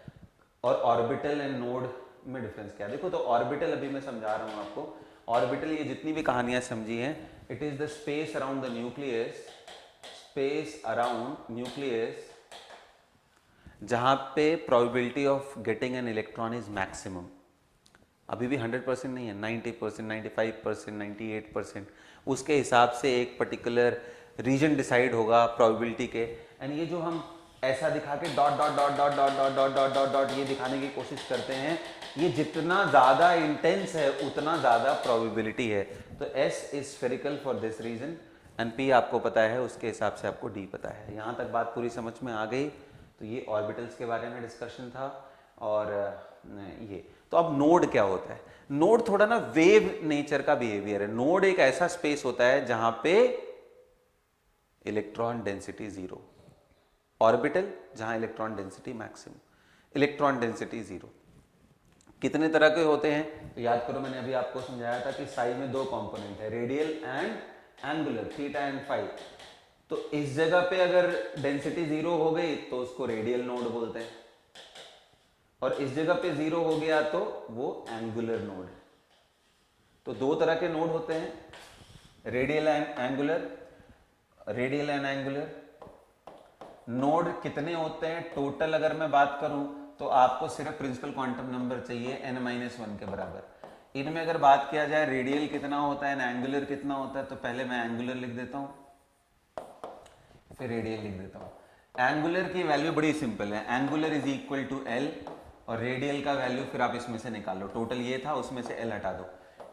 और ऑर्बिटल एंड नोड में डिफरेंस क्या है। देखो, तो ऑर्बिटल अभी मैं समझा रहा हूं आपको। ऑर्बिटल, ये जितनी भी कहानियां समझी हैं, it is the space around the nucleus, space around nucleus जहां पे probability of getting an electron is maximum. अभी भी 100% नहीं है, 90%, 95%, 98%। उसके हिसाब से एक पर्टिकुलर रीजन डिसाइड होगा प्रोबेबिलिटी के। एंड ये जो हम ऐसा दिखा के dot dot dot dot dot dot dot dot dot dot ये दिखाने की कोशिश करते हैं, ये जितना ज़्यादा इंटेंस है उतना ज़्यादा प्रोबेबिलिटी है। तो S is spherical for this reason and P आपको पता है, उसके हिसाब से आपको D पता है। यहाँ तक बात पूरी समझ में आ गई? तो ये ऑर्बिटल्स के बारे में डिस्कशन था। और ये तो अब नोड क्या होता है? नोड थोड़ा ना वेव नेचर का बिहेवियर है। नोड एक ऐसा स्पेस होता है जहां पे इलेक्ट्रॉन डेंसिटी 0, ऑर्बिटल जहां electron density maximum, electron density 0। कितने तरह के होते हैं? तो याद करो, मैंने अभी आपको समझाया था कि साई में 2 कंपोनेंट है, radial and angular, theta and phi. तो इस जगह पे अगर डेंसिटी 0 हो गई तो उसको रेडियल नोड बोलते हैं, और इस जगह पे 0 हो गया तो वो एंगुलर नोड है। तो 2 तरह के नोड होते हैं, radial and angular. Radial and angular. Node कितने होते हैं टोटल अगर मैं बात करूं तो आपको सिर्फ प्रिंसिपल क्वांटम नंबर चाहिए n-1 के बराबर। इनमें अगर बात किया जाए रेडियल कितना होता है एंगुलर कितना होता है, तो पहले मैं एंगुलर लिख देता हूं फिर रेडियल लिख देता हूं। एंगुलर की वैल्यू बड़ी सिंपल है, angular is equal to L, और रेडियल का वैल्यू फिर आप इसमें से निकालो, टोटल ये था उसमें से एल हटा दो,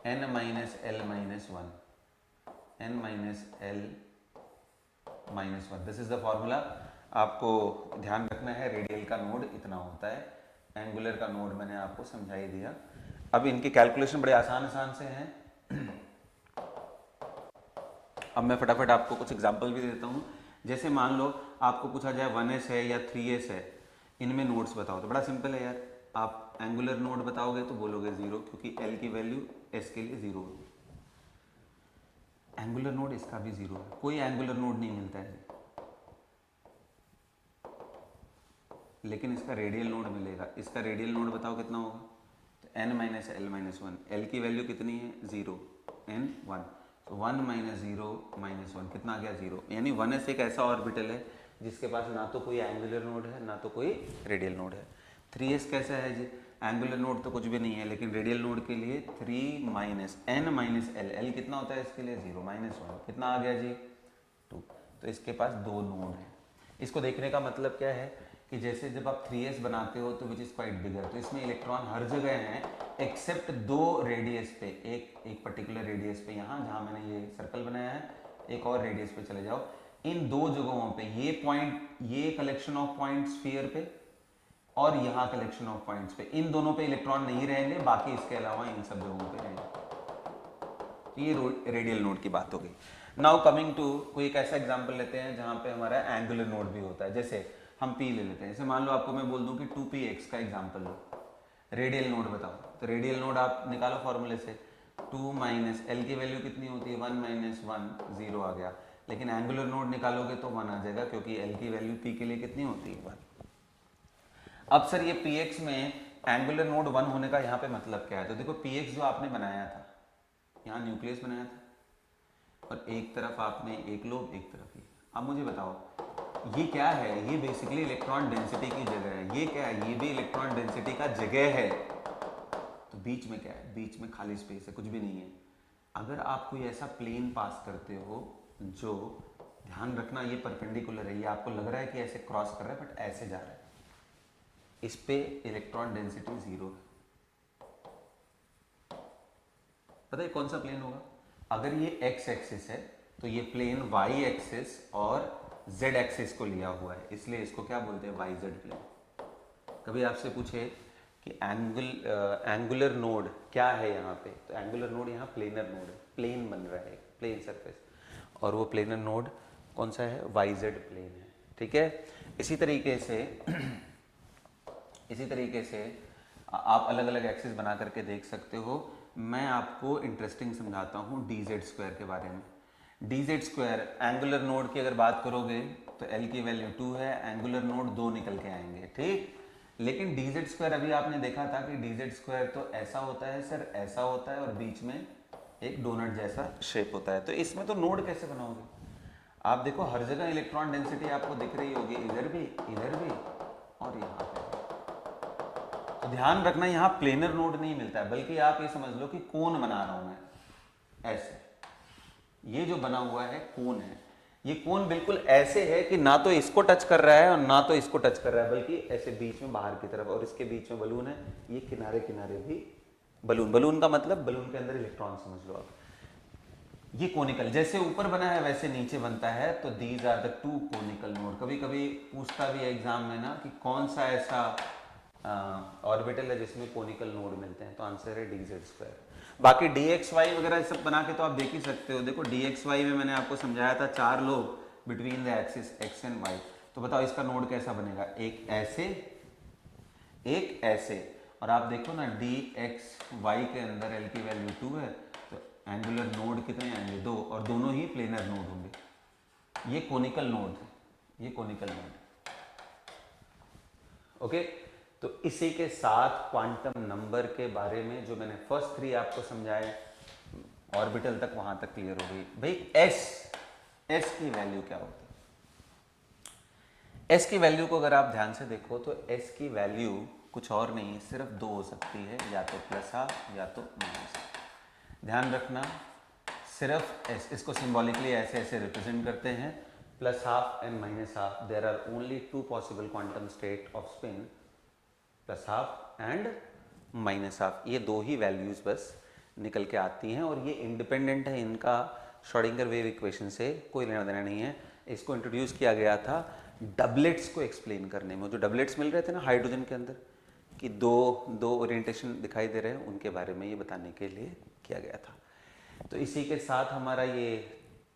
n-l-1, n-l-1, this is the formula. आपको ध्यान रखना है रेडियल का नोड इतना होता है, एंगुलर का नोड मैंने आपको समझा ही दिया। अब इनके कैलकुलेशन बड़े आसान आसान से हैं। अब मैं फटाफट आपको कुछ एग्जांपल भी देता हूँ। जैसे मान लो आपको पूछा जाए 1s है या 3s है, इनमें नोड्स बताओ, तो बड़ा सिंपल है यार, आप एंगुलर नोड बताओगे तो बोलोगे 0, क्योंकि l की वैल्यू s के लिए 0 होगी। एंगुलर नोड इसका भी 0 है, कोई एंगुलर नोड नहीं मिलता है, लेकिन इसका रेडियल नोड मिलेगा। इसका रेडियल नोड बताओ कितना होगा, तो n-l-1, l की वैल्यू कितनी है 0, n1, तो 1 - 0 - 1 कितना आ गया 0। यानी 1s एक ऐसा ऑर्बिटल है जिसके पास ना तो कोई एंगुलर नोड है ना तो कोई रेडियल नोड है। 3s कैसा है जी, एंगुलर नोड तो कुछ भी नहीं है, लेकिन रेडियल नोड के लिए 3 - n - l कितना होता है इसके लिए 0 - 1 कितना आ गया जी 2। तो इसके पास दो नोड हैं। इसको देखने का मतलब क्या है कि जैसे जब आप 3s बनाते हो तो विच इज़ क्वाइट बिगर, तो इसमें इलेक्ट्रॉन हर जगह हैं एक्सेप्ट दो रेडियस पे, एक पर्टिकुलर रेडियस पे, यहाँ जहाँ मैंने ये सर्कल बनाया है, एक और रेडियस पे चले जाओ, इन दो जगहों पे, ये पॉइंट, ये कलेक्शन ऑफ पॉइंट स्फीयर पे और यहाँ कलेक्शन ऑफ पॉइंट्स पे, इन दोनों पे इलेक्ट्रॉन नहीं रहेंगे, बाकी इसके अलावा इन सब जगहों पे रहेंगे। तो ये रेडियल नोड की बात हो गई। नाउ कमिंग टू कोई एक ऐसा एग्जांपल लेते हैं जहां पे हमारा एंगुलर नोड भी होता है। जैसे हम P ले लेते हैं, जैसे मान लो आपको मैं बोल दूं कि 2px का एग्जांपल लो, रेडियल नोड बताओ, तो रेडियल नोड आप निकालो फॉर्मूले से, 2 - l की वैल्यू कितनी होती है 1 - 1 0 आ गया, लेकिन एंगुलर नोड निकालोगे तो 1 आ जाएगा, क्योंकि l की वैल्यू p के लिए कितनी होती है 1। अब सर ये px में एंगुलर नोड 1 होने का यहाँ पे मतलब क्या है, तो देखो px जो आपने बनाया था, यहाँ न्यूक्लियस बनाया था और एक तरफ आपने एक लोब एक तरफ ही। अब मुझे बताओ ये क्या है, ये बेसिकली इलेक्ट्रॉन डेंसिटी की जगह है, ये क्या है, ये भी इलेक्ट्रॉन डेंसिटी का जगह है। तो बीच में क्या है, बीच में खाली स्पेस है, कुछ भी नहीं है। अगर आप कोई ऐसा प्लेन पास करते हो जो, ध्यान रखना ये परपेंडिकुलर है, ये आपको लग रहा है कि ऐसे क्रॉस कर रहा है बट ऐसे जा रहा है, इस पे इलेक्ट्रॉन डेंसिटी 0 है। पता है कौन सा प्लेन होगा, अगर ये x एक्सिस है तो ये प्लेन y एक्सिस और z एक्सिस को लिया हुआ है, इसलिए इसको क्या बोलते हैं YZ प्लेन। कभी आपसे पूछे कि एंगुलर नोड क्या है यहाँ पे, तो एंगुलर नोड यहाँ प्लेनर नोड है, प्लेन बन रहा है, प्लेन सरफेस, और वो प्लेनर नोड कौन सा है YZ प्लेन है, ठीक है। इसी तरीके से आप अलग अलग एक्सिस बना करके देख सकते हो। मैं आपको इंटरेस्टिंग समझाता हूँ dz² के बारे में। dz² एंगुलर नोड की अगर बात करोगे तो l की वैल्यू 2 है, एंगुलर नोड 2 निकल के आएंगे, ठीक। लेकिन dz² अभी आपने देखा था कि dz² तो ऐसा होता है सर, ऐसा होता है और बीच में एक डोनट जैसा शेप होता है, तो इसमें तो नोड कैसे बनाओगे। आप देखो हर जगह इलेक्ट्रॉन डेंसिटी आपको दिख रही होगी, इधर भी और यहाँ पे। तो ध्यान रखना यहाँ प्लेनर नोड नहीं मिलता है, बल्कि आप ये समझ लो कि कोन बना रहा हूं मैं ऐसे, ये जो बना हुआ है कोन है, ये कोन बिल्कुल ऐसे है कि ना तो इसको टच कर रहा है और ना तो इसको टच कर रहा है, बल्कि ऐसे बीच में बाहर की तरफ, और इसके बीच में बलून है, ये किनारे किनारे भी बलून का मतलब बलून के अंदर इलेक्ट्रॉन समझ लो आप। ये कोनिकल जैसे ऊपर बना है वैसे नीचे बनता है, तो these are the 2 conical node. कभी कभी पूछता भी है एग्जाम में ना कि कौन सा ऐसा ऑर्बिटल है जिसमें कोनिकल नोड मिलते हैं, तो आंसर है dz²। बाकी dxy वगैरह सब बना के तो आप देख ही सकते हो। देखो dxy में मैंने आपको समझाया था 4 lobe between the axis x and y, तो बताओ इसका नोड कैसा बनेगा, एक ऐसे, और आप देखो ना dxy के अंदर l की वैल्यू 2 है, तो एंगुलर नोड कितने आएंगे 2, और दोनों ही प्लेनर नोड होंगे। ये कोनिकल नोड है, ये कोनिकल नोड, ओके। तो इसी के साथ क्वांटम नंबर के बारे में जो मैंने फर्स्ट 3 आपको समझाए ऑर्बिटल तक, वहां तक क्लियर हो गई भाई। s एस की वैल्यू क्या होती है? एस की वैल्यू को अगर आप ध्यान से देखो तो एस की वैल्यू कुछ और नहीं, सिर्फ दो हो सकती है, या तो प्लस हाफ या तो माइनस हाफ। ध्यान रखना, सिर्फ एस, इसको सिंबॉलिकली ऐसे ऐसे रिप्रेजेंट करते हैं, plus half and minus half. There are only two possible quantum state of spin, plus half and minus half. ये दो ही वैल्यूज बस निकल के आती हैं और ये इंडिपेंडेंट है इनका श्रोडिंगर वेव इक्वेशन से, कोई लेना देना नहीं है। इसको इंट्रोड्यूस किया गया था डबलेट्स को एक्सप्लेन करने में। जो डबलेट्स मिल रहे थे ना हाइड्रोजन के अंदर, कि दो दो ओरिएंटेशन दिखाई दे रहे हैं, उनके बारे में ये बताने के लिए किया गया था। तो इसी के साथ हमारा ये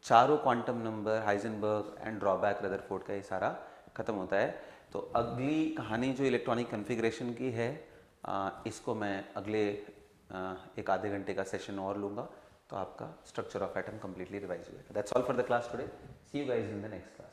चारों quantum number, Heisenberg and drawback, Rutherford का ये सारा खत्म होता है। तो अगली कहानी जो इलेक्ट्रॉनिक कॉन्फ़िगरेशन की है, इसको मैं अगले एक आधे घंटे का सेशन और लूँगा, तो आपका structure of atom completely revise हो जाएगा। That's all for the class today. See you guys in the next class.